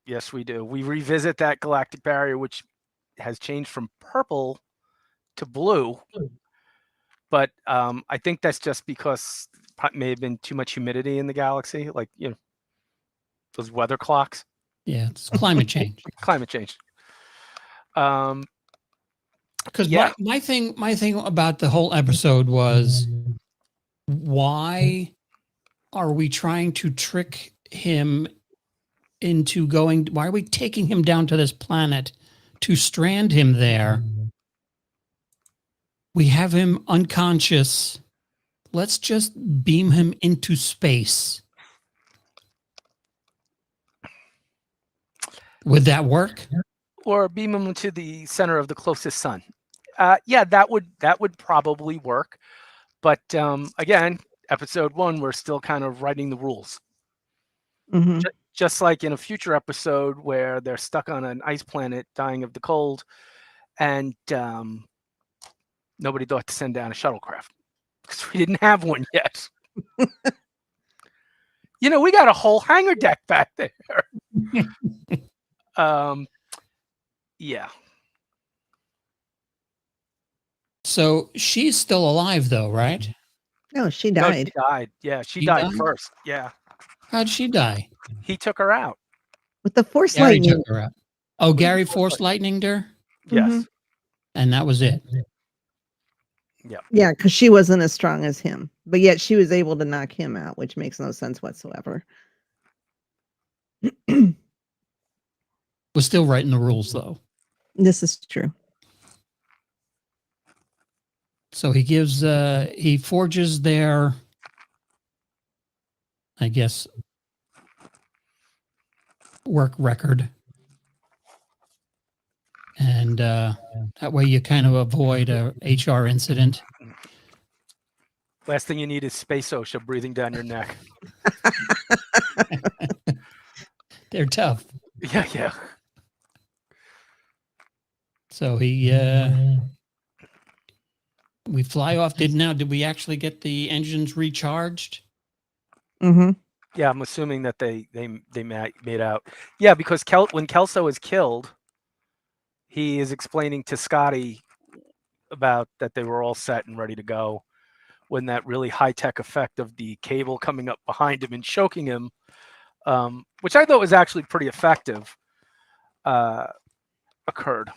Yes, we do. We revisit that galactic barrier, which has changed from purple to blue. But I think that's just because it may have been too much humidity in the galaxy, like, those weather clocks. Yeah, it's climate change. Climate change. Um, Because Yeah. my thing about the whole episode was, why are we trying to trick him into going? Why are we taking him down to this planet to strand him there? We have him unconscious. Let's just beam him into space. Would that work? or beam them to the center of the closest sun. Yeah, that would probably work. But again, episode 1, we're still kind of writing the rules. Mhm. Just like in a future episode where they're stuck on an ice planet dying of the cold, and nobody thought to send down a shuttlecraft because we didn't have one yet. We got a whole hangar deck back there. Yeah. So she's still alive, though, right? No, she No, died. she died. Yeah, she She died died? first. Yeah. How'd she die? He took her out. With the force Gary lightning. took her out. Oh, Gary force lightninged her, Yes. Mhm. and that was it. Yeah, because she wasn't as strong as him, but yet she was able to knock him out, which makes no sense whatsoever. We're still writing the rules, though. This is true. So he forges their, I guess, work record. And that way you kind of avoid a HR incident. Last thing you need is space OSHA breathing down your neck. They're tough. Yeah. So we fly off. Did we actually get the engines recharged? Mm-hmm. Yeah, I'm assuming that they made out. Yeah, because when Kelso is killed, he is explaining to Scotty about that they were all set and ready to go when that really high-tech effect of the cable coming up behind him and choking him, which I thought was actually pretty effective, occurred.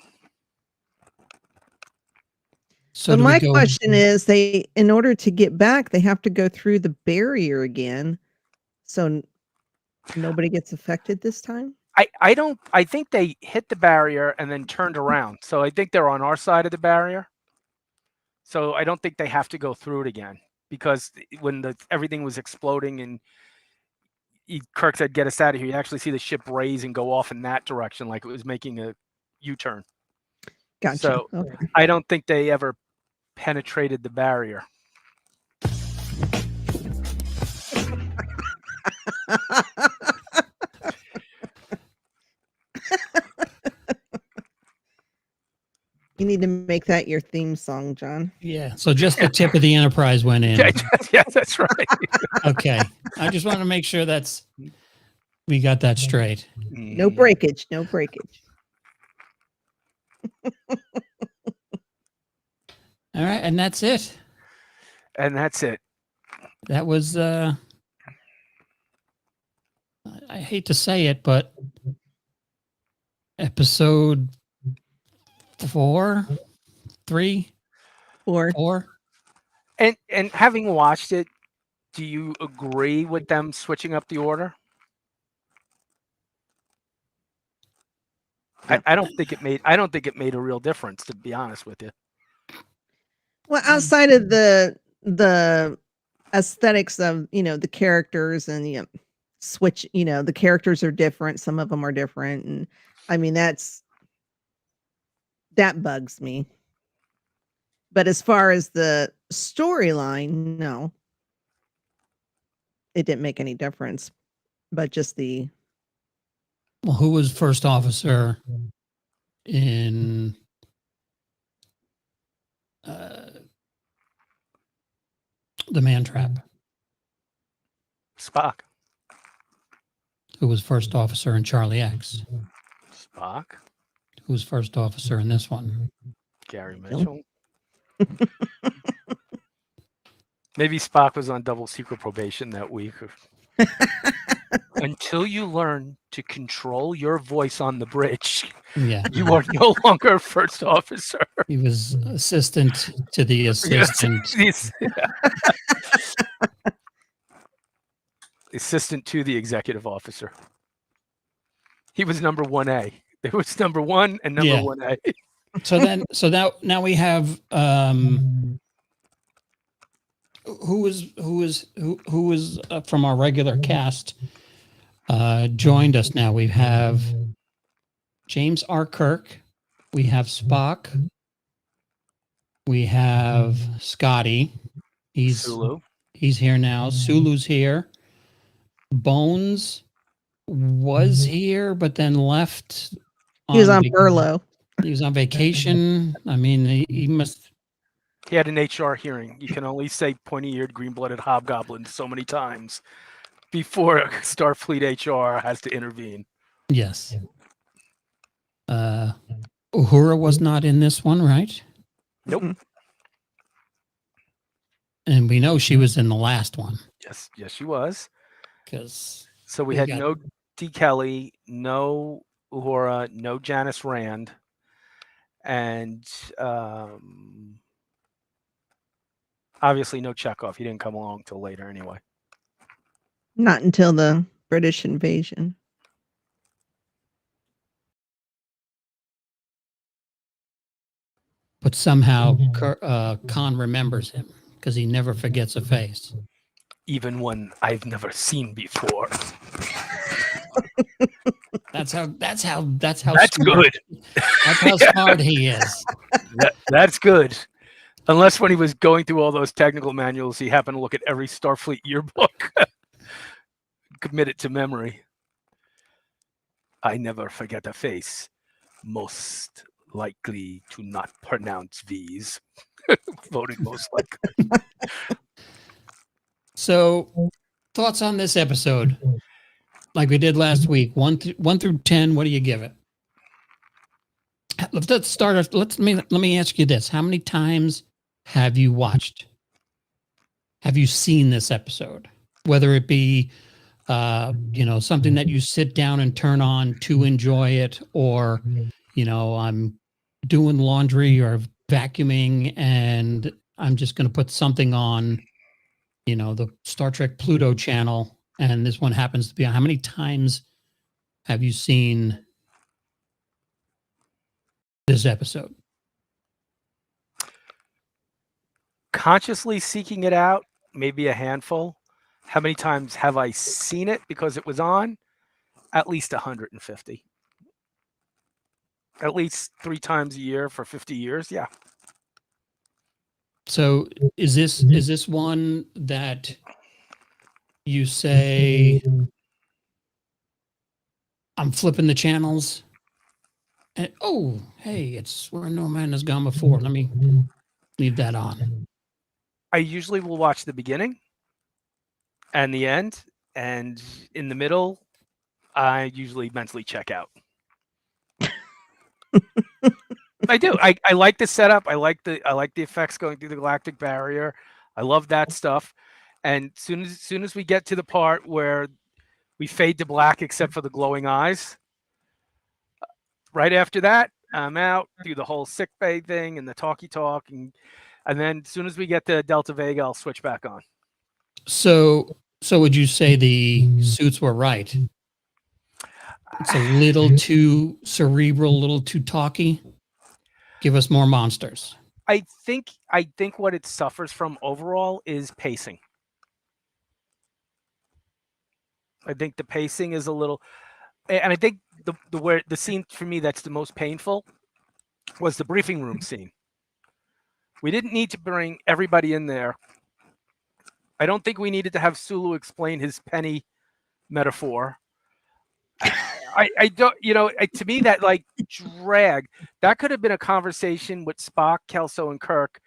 So So my question is, in order to get back, they have to go through the barrier again. So nobody gets affected this time? I think they hit the barrier and then turned around. So I think they're on our side of the barrier. So I don't think they have to go through it again, because when everything was exploding and Kirk said, "Get us out of here," you actually see the ship raise and go off in that direction, like it was making a U-turn. Gotcha. So Okay. I don't think they ever penetrated the barrier. You need to make that your theme song, John. Yeah. So just the tip of the Enterprise went in. Yeah, that's right. Okay. I just want to make sure we got that straight. No breakage. No breakage. All right, and that's it. And that's it. That was I hate to say it, but episode 4, 3, Or 4. And having watched it, do you agree with them switching up the order? I don't think it made a real difference, to be honest with you. well, outside of the aesthetics of the characters and switch, the characters are different. Some of them are different, and I mean that bugs me. But as far as the storyline, no. It didn't make any difference. But just the Well, who was first officer in The Man Trap? Spock. Who was first officer in Charlie X? Spock. Who was first officer in this one? Gary Mitchell. Maybe Spock was on double secret probation that week. Until you learn to control your voice on the bridge, Yeah, you are no longer first officer. he was assistant to the assistant. Yes. Assistant to the executive officer. He was number 1A. There was number 1 and number Yeah. 1A. So now we have who was from our regular cast joined us now. We have James R. Kirk, we have Spock, we have Scotty. Sulu. He's here now. Sulu's here. Bones was here, but then left. he was on furlough. He was on vacation. I mean, he must. He had an HR hearing. You can only say pointy-eared, green-blooded hobgoblin so many times before Starfleet HR has to intervene. Yes. Uhura was not in this one, right? Nope. Mm-mm. And we know she was in the last one Yes, she was. because So we We had got- no D. Kelly, no Uhura, no Janice Rand, and obviously no Chekhov. He didn't come along till later anyway. Not until the British invasion. but somehow Khan remembers him because he never forgets a face. Even one I've never seen before. That's how That's smart, good. That's how smart he is. That's good. Unless when he was going through all those technical manuals, he happened to look at every Starfleet yearbook. Commit it to memory. I never forget a face. Most likely to not pronounce V's. Voted most likely. So, thoughts on this episode? Like we did last week, 1 through 10. What do you give it? Let's start. Let me ask you this: how many times have you watched? Have you seen this episode? Whether it be, something that you sit down and turn on to enjoy it, or, I'm doing laundry or vacuuming and I'm just going to put something on, the Star Trek Pluto channel, and this one happens to be on. How many times have you seen this episode? Consciously seeking it out, maybe a handful. How many times have I seen it because it was on? At least 150. At least 3 times a year for 50 years. Yeah. So is this one that you say, I'm flipping the channels and oh, hey, it's Where No Man Has Gone Before. Let me leave that on. I usually will watch the beginning and the end, and in the middle, I usually mentally check out. I do. I like the setup. I like the effects going through the galactic barrier. I love that stuff. And soon as we get to the part where we fade to black, except for the glowing eyes, right after that, I'm out, do the whole sick bay thing and the talkie talk, and then as soon as we get to Delta Vega, I'll switch back on. So would you say the suits were right? It's a little too cerebral, a little too talky. Give us more monsters. I think what it suffers from overall is pacing. I think the pacing is a little, and I think the scene for me that's the most painful was the briefing room scene, We didn't need to bring everybody in there. I don't think we needed to have Sulu explain his penny metaphor. I don't, to me that like drag, that could have been a conversation with Spock, Kelso, and Kirk,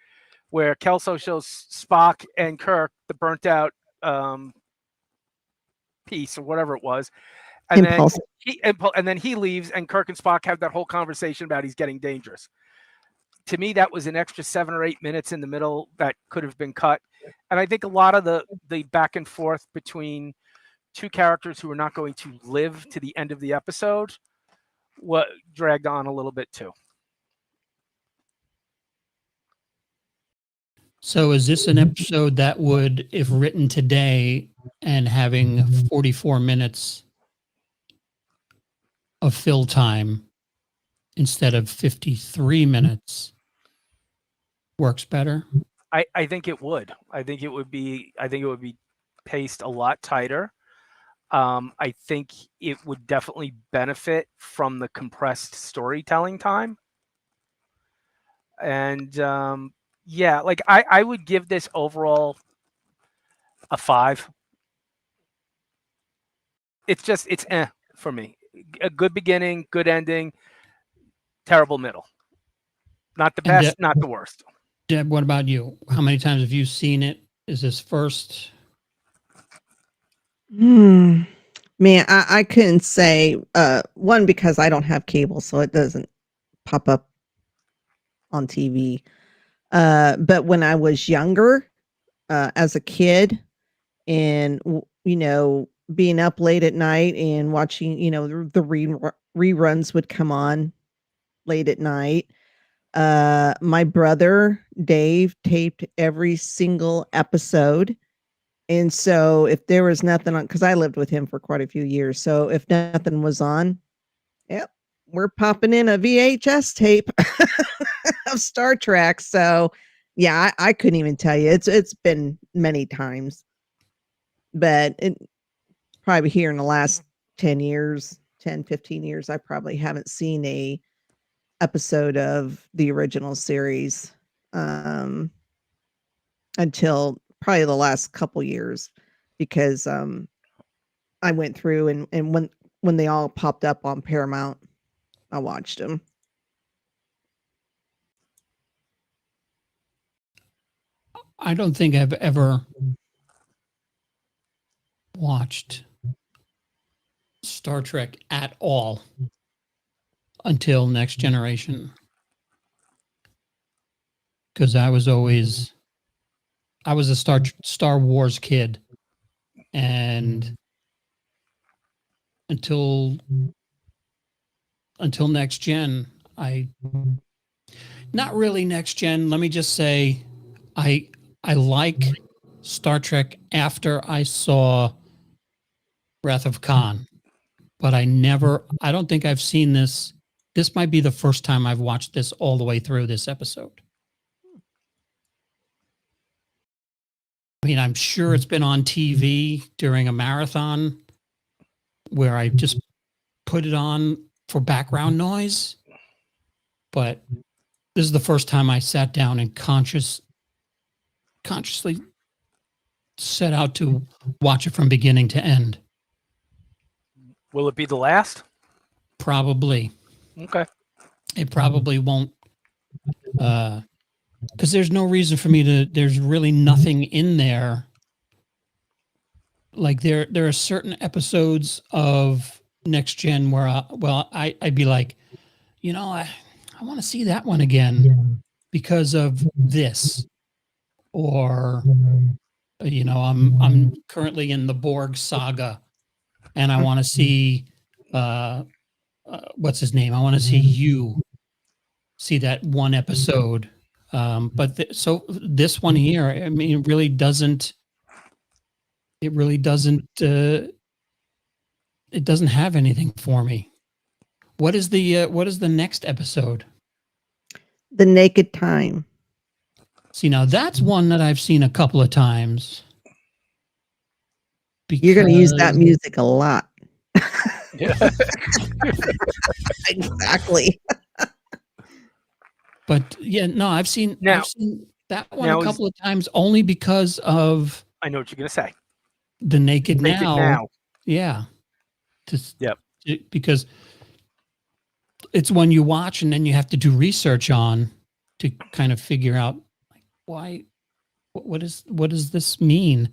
where Kelso shows Spock and Kirk the burnt out piece or whatever it was, and Impulse. then he leaves, and Kirk and Spock have that whole conversation about he's getting dangerous. To me, that was an extra 7 or 8 minutes in the middle that could have been cut, and I think a lot of the back and forth between two characters who are not going to live to the end of the episode what dragged on a little bit too. So is this an episode that would, if written today and having 44 minutes of fill time instead of 53 minutes, works better? I think it would. I think it would be paced a lot tighter. I think it would definitely benefit from the compressed storytelling time. And yeah, like I would give this overall a 5. It's for me. A good beginning, good ending, terrible middle. Not the best, not the worst. Deb, what about you? How many times have you seen it? Is this first? Man, I couldn't say. One, because I don't have cable, so it doesn't pop up on TV. But when I was younger, as a kid, and being up late at night and watching, the reruns would come on late at night. My brother Dave taped every single episode. And so if there was nothing on, because I lived with him for quite a few years. So if nothing was on, yep, we're popping in a VHS tape of Star Trek. So yeah, I couldn't even tell you. It's been many times. But it probably here in the last 10 years, 10, 15 years, I probably haven't seen a episode of the original series until probably the last couple years, because I went through and when they all popped up on Paramount, I watched them. I don't think I've ever watched Star Trek at all until Next Generation, because I was a Star Wars kid, and until Next Gen, not really Next Gen. Let me just say, I like Star Trek after I saw Wrath of Khan, but I don't think I've seen this. This might be the first time I've watched this all the way through this episode. I mean, I'm sure it's been on TV during a marathon where I just put it on for background noise, but this is the first time I sat down and consciously set out to watch it from beginning to end. Will it be the last? Probably. Okay. It probably won't, because there's no reason for me to. There's really nothing in there. Like there are certain episodes of Next Gen where I'd be like, I want to see that one again because of this, or I'm currently in the Borg saga, and I want to see what's his name? I want to see that one episode. But so this one here, I mean, it really doesn't. It doesn't have anything for me. What is the next episode? The Naked Time. See, now that's one that I've seen a couple of times. You're going to use that music a lot. Yeah. Exactly. But yeah, no, I've seen Now- that one now a is- couple of times only because of I know what you're gonna say. the Naked Naked Now. Now. Yeah. Just Yep. because it's one you watch and then you have to do research on to kind of figure out like why what does this mean?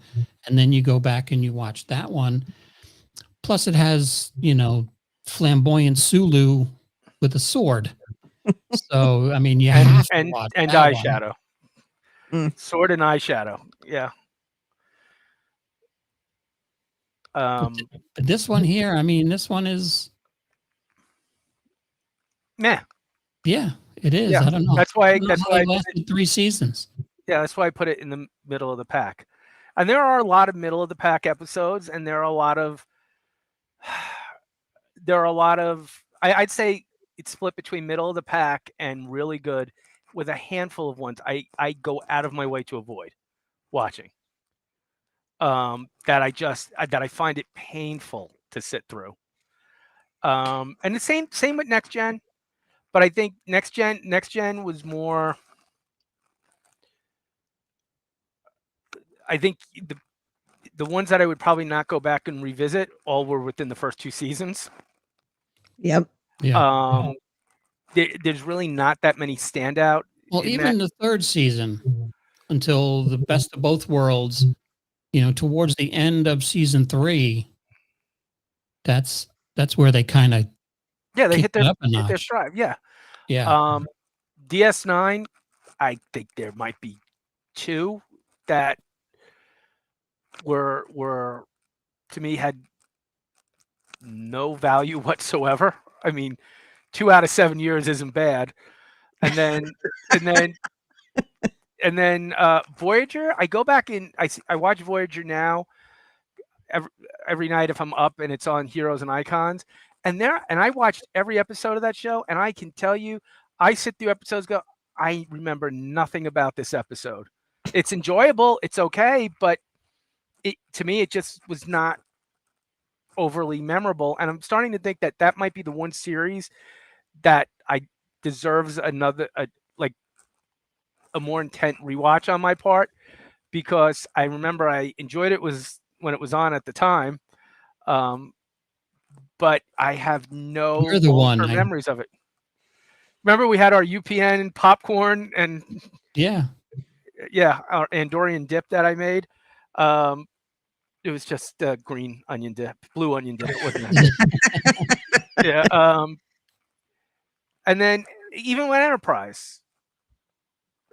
And then you go back and you watch that one. Plus it has, flamboyant Sulu with a sword. So I mean you have to watch And that one. eyeshadow. Sword and eyeshadow. Yeah. But this one here, I mean, this one is Yeah. yeah, it is. Yeah, I don't know. that's why- I don't know that's how why it I put lasted 3 seasons. Yeah, that's why I put it in the middle of the pack. And there are a lot of middle of the pack episodes, and there are a lot of I'd say it's split between middle of the pack and really good, with a handful of ones I go out of my way to avoid watching. That I find it painful to sit through. And the same with Next Gen, but I think Next Gen was more. I think the ones that I would probably not go back and revisit all were within the first 2 seasons. Yep. Yeah. There's really not that many standout. Well, in even the 3rd season until the Best of Both Worlds, towards the end of season 3, that's where they kind of they hit their notch. stride. Yeah. Yeah. DS9, I think there might be 2 that were to me had no value whatsoever. I mean, 2 out of 7 years isn't bad. And then Voyager, I go back and I watch Voyager now every night if I'm up and it's on Heroes and Icons. And I watched every episode of that show, and I can tell you, I sit through episodes, go, I remember nothing about this episode. It's enjoyable, it's okay, but to me, it just was not overly memorable. And I'm starting to think that might be the one series that I deserves a more intent rewatch on my part, because I remember I enjoyed it when it was on at the time, but I have no long-term memories of it. Remember we had our UPN popcorn and our Andorian dip that I made. It was just green onion dip, blue onion dip, wasn't it? Yeah. And then even with Enterprise,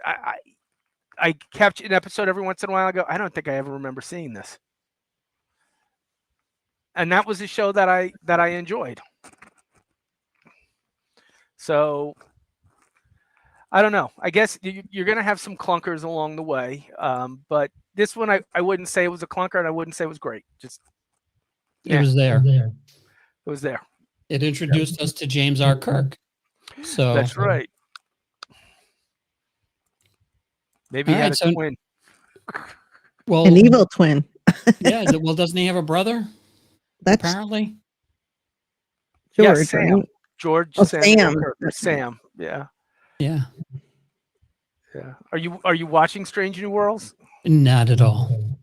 I catch an episode every once in a while. I go, I don't think I ever remember seeing this. And that was a show that I enjoyed. So I don't know. I guess you're going to have some clunkers along the way. But this one, I wouldn't say it was a clunker, and I wouldn't say it was great. Just it was there. It was there. It introduced us to James R. Kirk. So that's right. Maybe he had a twin. Well, an evil twin. Yeah. Well, doesn't he have a brother? That's apparently George. Yeah, Sam. Right? George. Oh, Sam. Sam. Sam. Yeah. Yeah. Yeah. Are you watching Strange New Worlds? Not at all.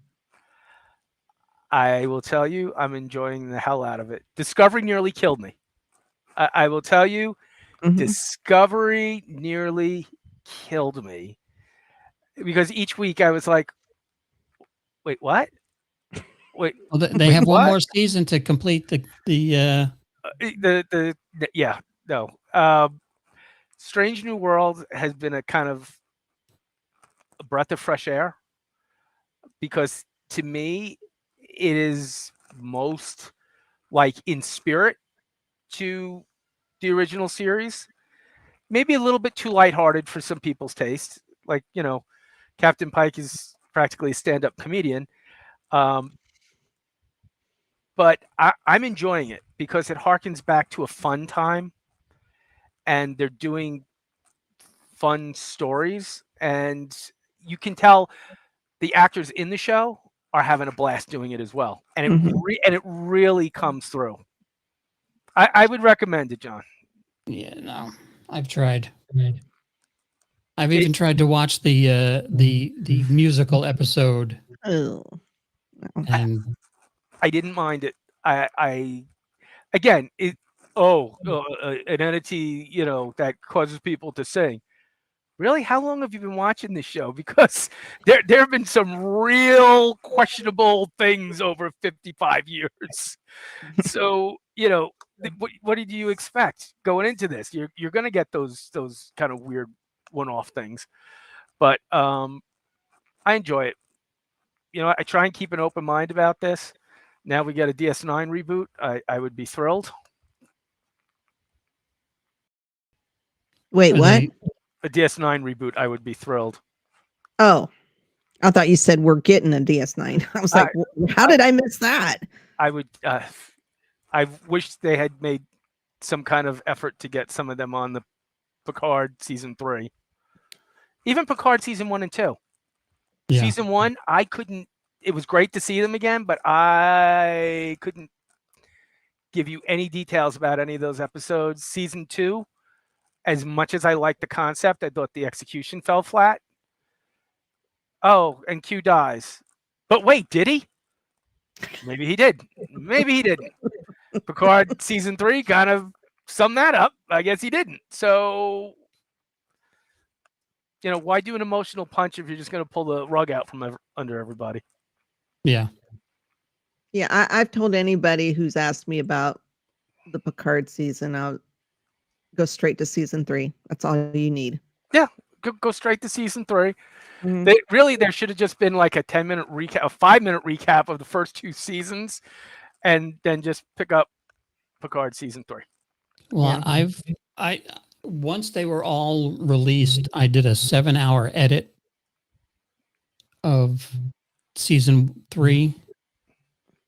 I will tell you, I'm enjoying the hell out of it. Discovery nearly killed me. I will tell you, Discovery nearly killed me, because each week I was like, wait, what? Wait. Well, they have one more season to complete the yeah, no. Strange New World has been a kind of a breath of fresh air, because to me, it is most like in spirit to the original series. Maybe a little bit too lighthearted for some people's taste. Like, Captain Pike is practically a stand-up comedian. But I'm enjoying it because it harkens back to a fun time, and they're doing fun stories, and you can tell the actors in the show are having a blast doing it as well. And it really comes through. I would recommend it, John. Yeah, no, I've tried. I've even tried to watch the musical episode, Oh, no. and I didn't mind it. I again, an entity, that causes people to sing. Really, how long have you been watching this show? Because there have been some real questionable things over 55 years. So what did you expect going into this? You're going to get those kind of weird one-off things, but I enjoy it. I try and keep an open mind about this. Now we get a DS9 reboot. I would be thrilled. Wait, are what? they- A DS9 reboot, I would be thrilled. Oh, I thought you said we're getting a DS9. I was like, how did I miss that? I would. I wish they had made some kind of effort to get some of them on the Picard season 3, even Picard season 1 and 2. Yeah. Season 1, I couldn't. It was great to see them again, but I couldn't give you any details about any of those episodes. Season 2, as much as I liked the concept, I thought the execution fell flat. Oh, and Q dies. But wait, did he? Maybe he did. Maybe he didn't. Picard season 3 kind of summed that up. I guess he didn't. So, why do an emotional punch if you're just going to pull the rug out from under everybody? Yeah. Yeah, I've told anybody who's asked me about the Picard season, I'll go straight to season 3. That's all you need. Go straight to season 3. Mhm. There should have just been like a 10-minute recap, a 5-minute recap of the first 2 seasons, and then just pick up Picard season 3. Well, Yeah. I once they were all released, I did a 7-hour edit of season 3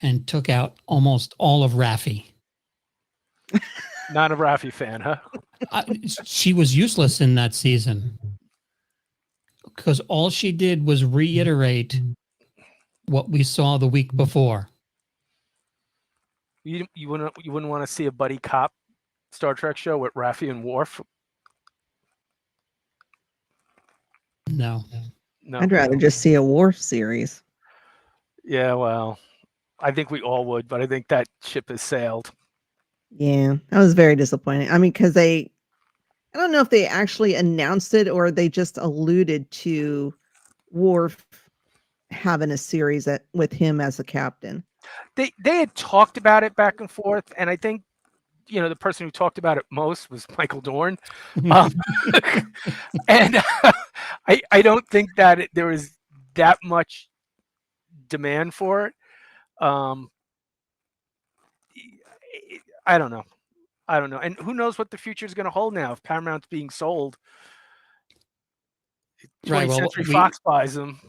and took out almost all of Raffi. Not a Raffi fan, huh? She was useless in that season because all she did was reiterate what we saw the week before. You wouldn't want to see a buddy cop Star Trek show with Raffi and Worf? No. No. I'd rather just see a Worf series. Yeah, well, I think we all would, but I think that ship has sailed. Yeah, that was very disappointing. I mean, because I don't know if they actually announced it or they just alluded to Worf having a series with him as a captain. They had talked about it back and forth, and I think the person who talked about it most was Michael Dorn, and I don't think that there was that much demand for it. I don't know, and who knows what the future is going to hold now if Paramount's being sold. 20th Right, well, Century Fox buys them.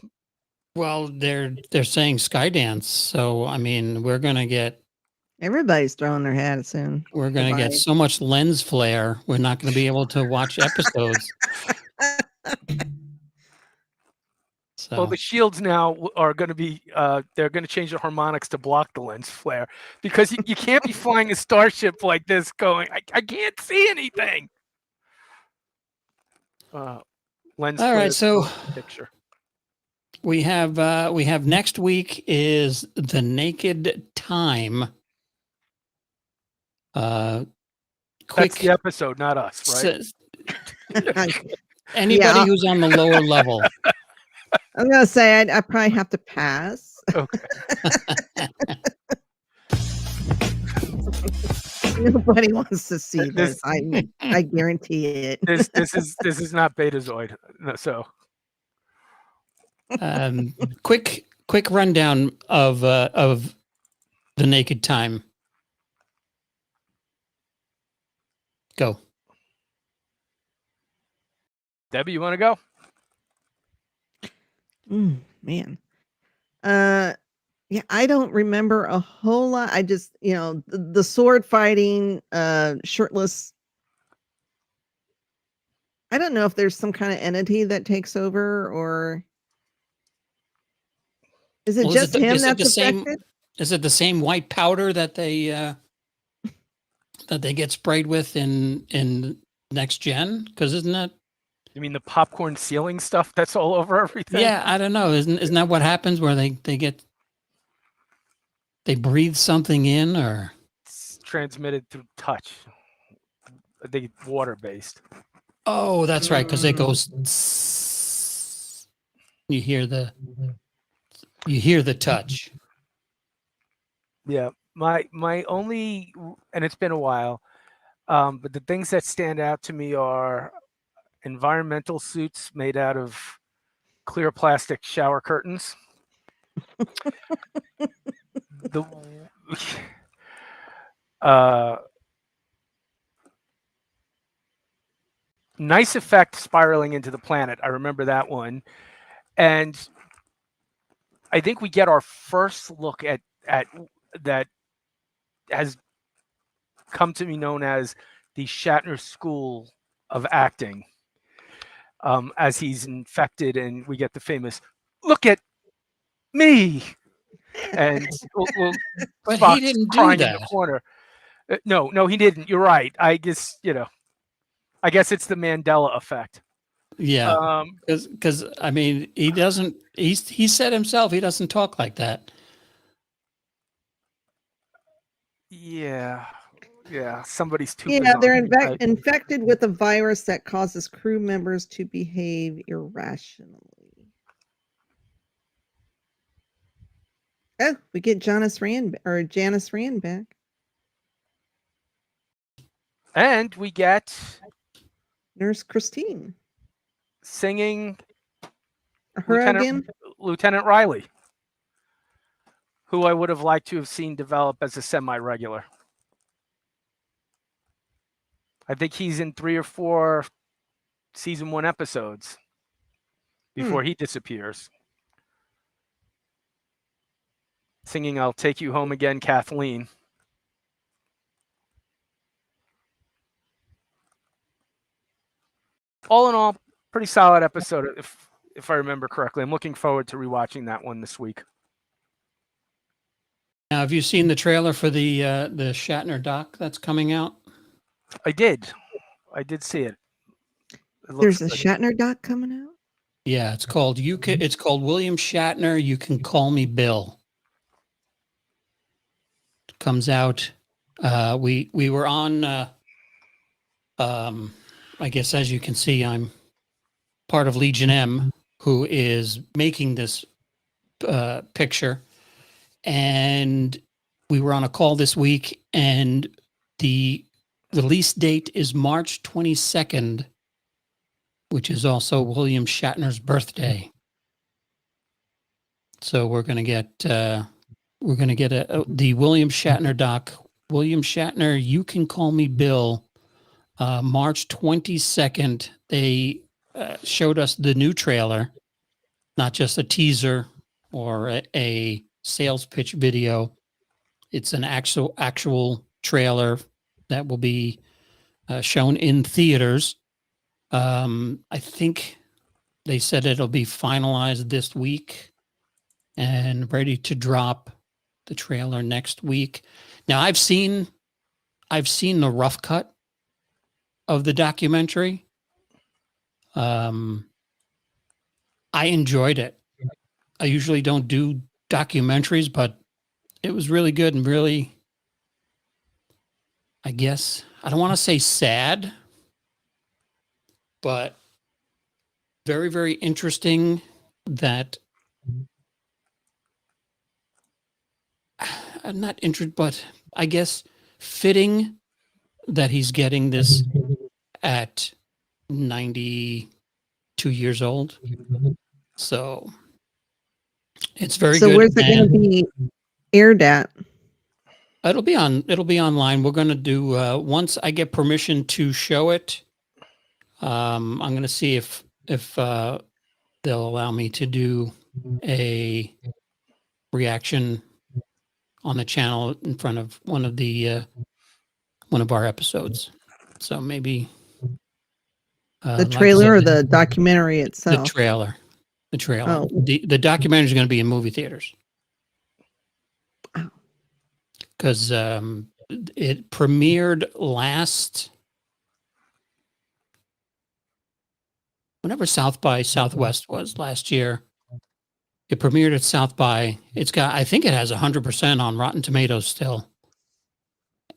Well, they're saying Skydance, so I mean, we're gonna get Everybody's throwing their hat soon. get so much lens flare. We're not going to be able to watch episodes. So Well, the shields now are going to be, they're going to change the harmonics to block the lens flare because you can't be flying a starship like this going, I can't see anything. Lens all flare right, is so the picture. we have next week is The Naked Time. That's Quick the episode, not us, right? Anybody Yeah. who's on the lower level. I'm gonna say I probably have to pass. Okay. Nobody wants to see This- this. I guarantee it. This is not Betazoid. No, so Quick rundown of The Naked Time. Go. Debbie, you want to go? Man. Yeah, I don't remember a whole lot. I just, the sword fighting, shirtless. I don't know if there's some kind of entity that takes over or is it Well, just him is it that's the same? affected? Is it the same white powder that they get sprayed with in Next Gen? Because isn't that You mean the popcorn ceiling stuff that's all over everything? Yeah, I don't know. Isn't that what happens where they breathe something in, or It's transmitted through touch. They water based. oh, that's right, because it Mm. goes. tss. You hear the touch. Yeah. My only, and it's been a while, but the things that stand out to me are environmental suits made out of clear plastic shower curtains. The uh, nice effect spiraling into the planet. I remember that one, and I think we get our first look at that has come to be known as the Shatner School of Acting. As he's infected, and we get the famous "Look at me," and But he Spock's didn't do crying in the that. corner. No, he didn't. You're right. I guess I guess it's the Mandela effect. Yeah, because I mean, he doesn't. He said himself he doesn't talk like that. Yeah. Somebody's too Yeah, bizarre. they're infected with a virus that causes crew members to behave irrationally. Oh, we get Janice Rand back. And we get Nurse Christine. singing Her again? Lieutenant Riley, who I would have liked to have seen develop as a semi-regular. I think he's in 3 or 4 season 1 episodes before he disappears. Singing "I'll Take You Home Again, Kathleen." All in all, pretty solid episode, if I remember correctly. I'm looking forward to rewatching that one this week. Now, have you seen the trailer for the Shatner doc that's coming out? I did see it. There's a Shatner doc coming out? Yeah, it's called It's called William Shatner. You Can Call Me Bill. It comes out. We were on. I guess as you can see, I'm part of Legion M, who is making this picture, and we were on a call this week, and the release date is March 22nd, which is also William Shatner's birthday. So we're going to get the William Shatner doc, William Shatner, You Can Call Me Bill, March 22nd. They showed us the new trailer, not just a teaser or a sales pitch video. It's an actual trailer that will be shown in theaters. I think they said it'll be finalized this week and ready to drop the trailer next week. Now I've seen the rough cut of the documentary. I enjoyed it. I usually don't do documentaries, but it was really good and really, I guess, I don't want to say sad, but very, very interesting that I'm not interested, but I guess fitting that he's getting this at 92 years old. So it's very good. So where's it going to be aired at? It'll be online. We're going to do, once I get permission to show it, I'm going to see if they'll allow me to do a reaction on the channel in front of one of our episodes. So maybe The trailer or the documentary itself? the trailer. Oh. The documentary is going to be in movie theaters. Oh. Because it premiered last whenever South by Southwest was last year. It premiered at South by. I think it has 100% on Rotten Tomatoes still.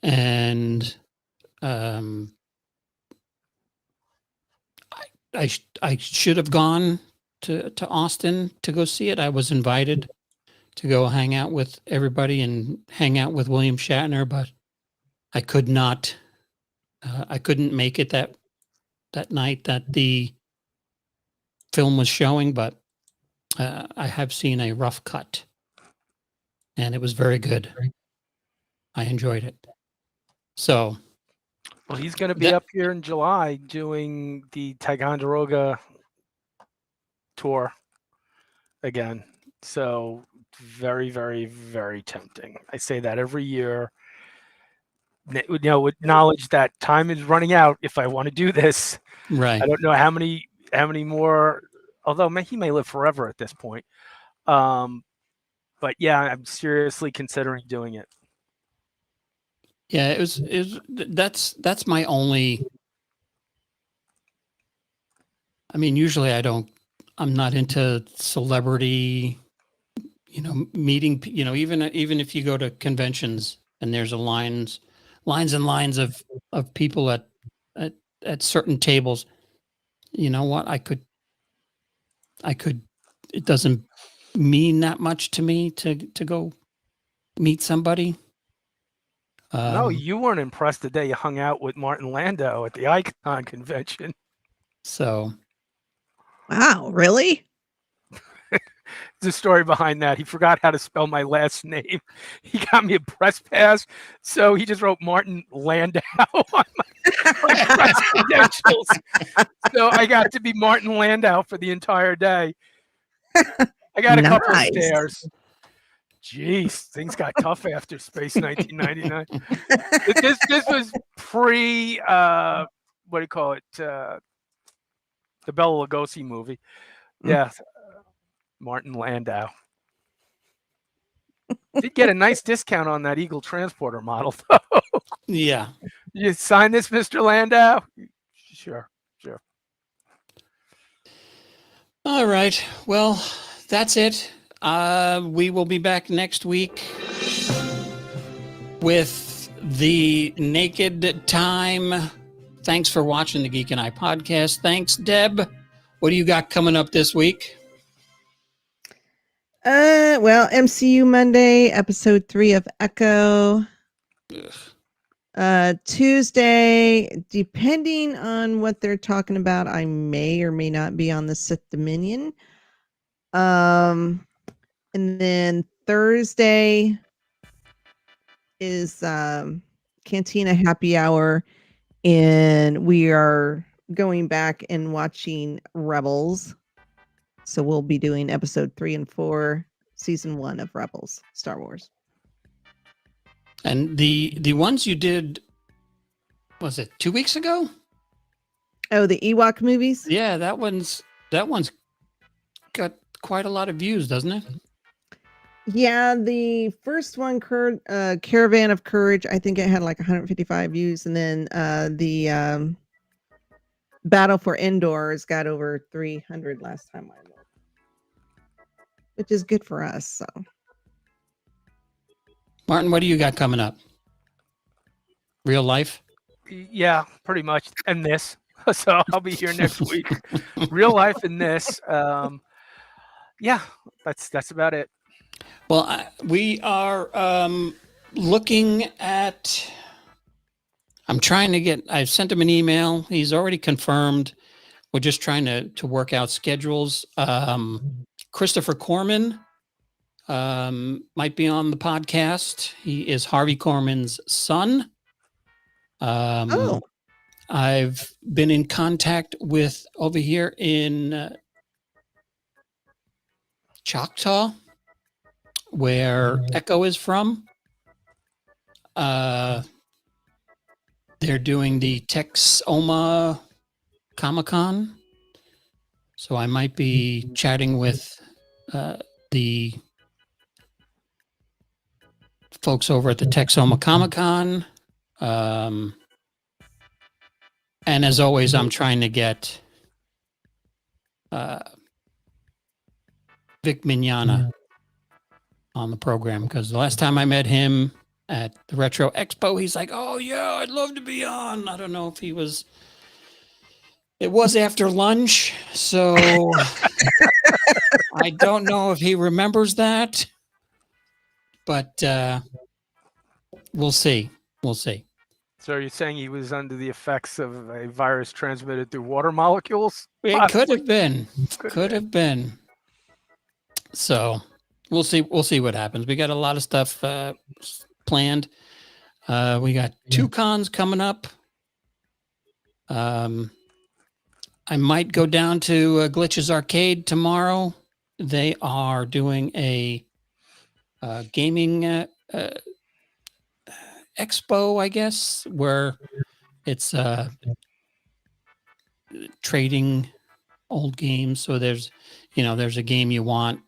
And I should have gone to Austin to go see it. I was invited to go hang out with everybody and hang out with William Shatner, but I could not. I couldn't make it that night that the film was showing, but I have seen a rough cut, and it was very good. I enjoyed it. So, Well, he's going to be up here in July doing the Ticonderoga tour again. So very, very, very tempting. I say that every year. You know, with knowledge that time is running out if I want to do this. right. I don't know how many more, although he may live forever at this point. But yeah, I'm seriously considering doing it. Yeah, it was that's my only. I mean, usually I'm not into celebrity, meeting, even if you go to conventions and there's lines and lines of people at certain tables, you know what? I could, it doesn't mean that much to me to go meet somebody. No, you weren't impressed the day you hung out with Martin Landau at the Icon convention. So. Wow, really? There's a story behind that. He forgot how to spell my last name. He got me a press pass, so he just wrote Martin Landau on my press credentials. So I got to be Martin Landau for the entire day. I got a couple of stares. Jeez, things got tough after Space 1999. This was pre, what do you call it? The Bela Lugosi movie. Yeah, Martin Landau. Did get a nice discount on that Eagle Transporter model, though. Yeah. You sign this, Mr. Landau? Sure. All right. Well, that's it. We will be back next week with the Naked Time. Thanks for watching the Geek and I podcast. Thanks, Deb. What do you got coming up this week? Well, MCU Monday, episode 3 of Echo. Tuesday, depending on what they're talking about, I may or may not be on the Sith Dominion. And then Thursday is Cantina Happy Hour, and we are going back and watching Rebels. So we'll be doing episode 3 and 4, season 1 of Rebels, Star Wars. And the ones you did, was it 2 weeks ago? Oh, the Ewok movies? Yeah, that one's got quite a lot of views, doesn't it? Yeah, the first one, Caravan of Courage, I think it had like 155 views, and then the Battle for Endor's got over 300 last time I looked, which is good for us. So, Martin, what do you got coming up? Real life? Yeah, pretty much. And this. So I'll be here next week. Real life and this. Yeah, that's about it. Well, we are looking at. I've sent him an email. He's already confirmed. We're just trying to work out schedules. Christopher Corman might be on the podcast. He is Harvey Korman's son. I've been in contact with over here in Choctaw, where Echo is from. They're doing the Texoma Comic-Con. So I might be chatting with the folks over at the Texoma Comic-Con. And as always, I'm trying to get Vic Mignogna on the program, because the last time I met him at the Retro Expo, he's like, "Oh yeah, I'd love to be on." I don't know if he was. It was after lunch, so I don't know if he remembers that, but we'll see. We'll see. So are you saying he was under the effects of a virus transmitted through water molecules? It could have been. Could Could have been. So we'll see. We'll see what happens. We got a lot of stuff planned. We got 2 cons coming up. I might go down to Glitches Arcade tomorrow. They are doing a gaming expo, I guess, where it's trading old games. So there's a game you want,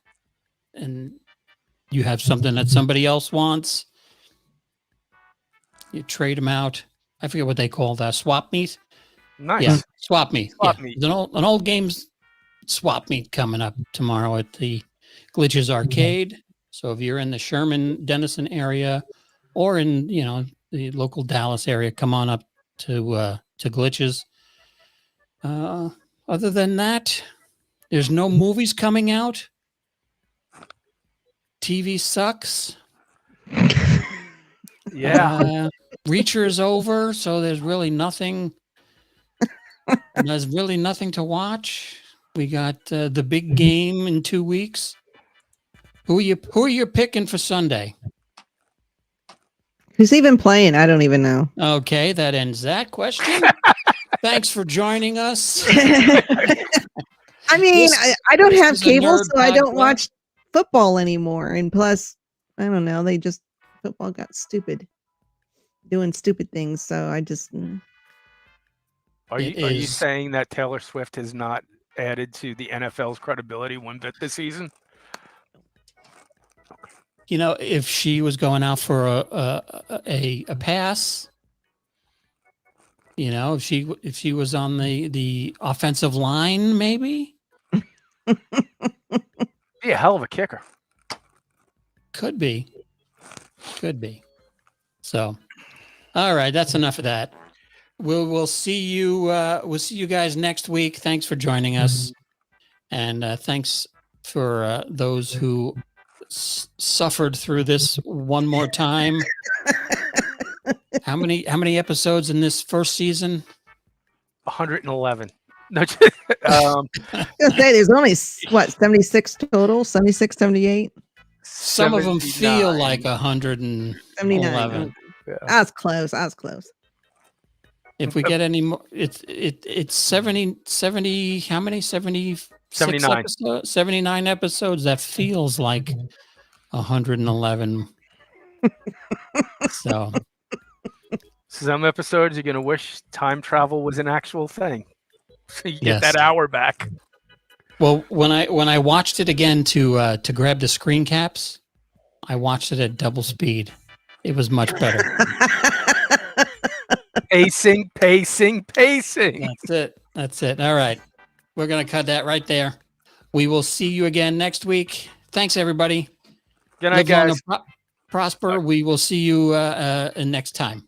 and you have something that somebody else wants. You trade them out. I forget what they call that. Swap meet. Nice. Yeah, swap meet. Swap Yeah. meet. There's an old games swap meet coming up tomorrow at the Glitches Arcade. So if you're in the Sherman Denison area or in the local Dallas area, come on up to Glitches. Other than that, there's no movies coming out. TV sucks. Yeah. Reacher is over, so there's really nothing. There's really nothing to watch. We got the big game in 2 weeks. Who are you picking for Sunday? Who's even playing? I don't even know. Okay, that ends that question. Thanks for joining us. I mean, This- I don't this have is a cable, nerd so I don't podcast. watch football anymore. And plus, I don't know, football got stupid, doing stupid things. So I just, Are It you is. saying that Taylor Swift has not added to the NFL's credibility one bit this season? If she was going out for a pass, if she was on the offensive line, maybe Be a hell of a kicker. could be. So, all right, that's enough of that. We'll see you. We'll see you guys next week. Thanks for joining us, and thanks for those who suffered through this one more time. How many episodes in this first season? 111. No, I was gonna say there's only 76 total, 76, 78, Some of them feel 79. like 111. 79. Yeah. I was close. I was close. If we get any more, it's 70. How many? 79. 79 episodes. That feels like 111. So Some episodes you're gonna wish time travel was an actual thing, so you get Yes. that hour back. well, when I watched it again to grab the screen caps, I watched it at double speed. It was much better. Pacing. That's it. All right. We're going to cut that right there. We will see you again next week. Thanks, everybody. Good night, Live long guys. and prosper. We will see you next time.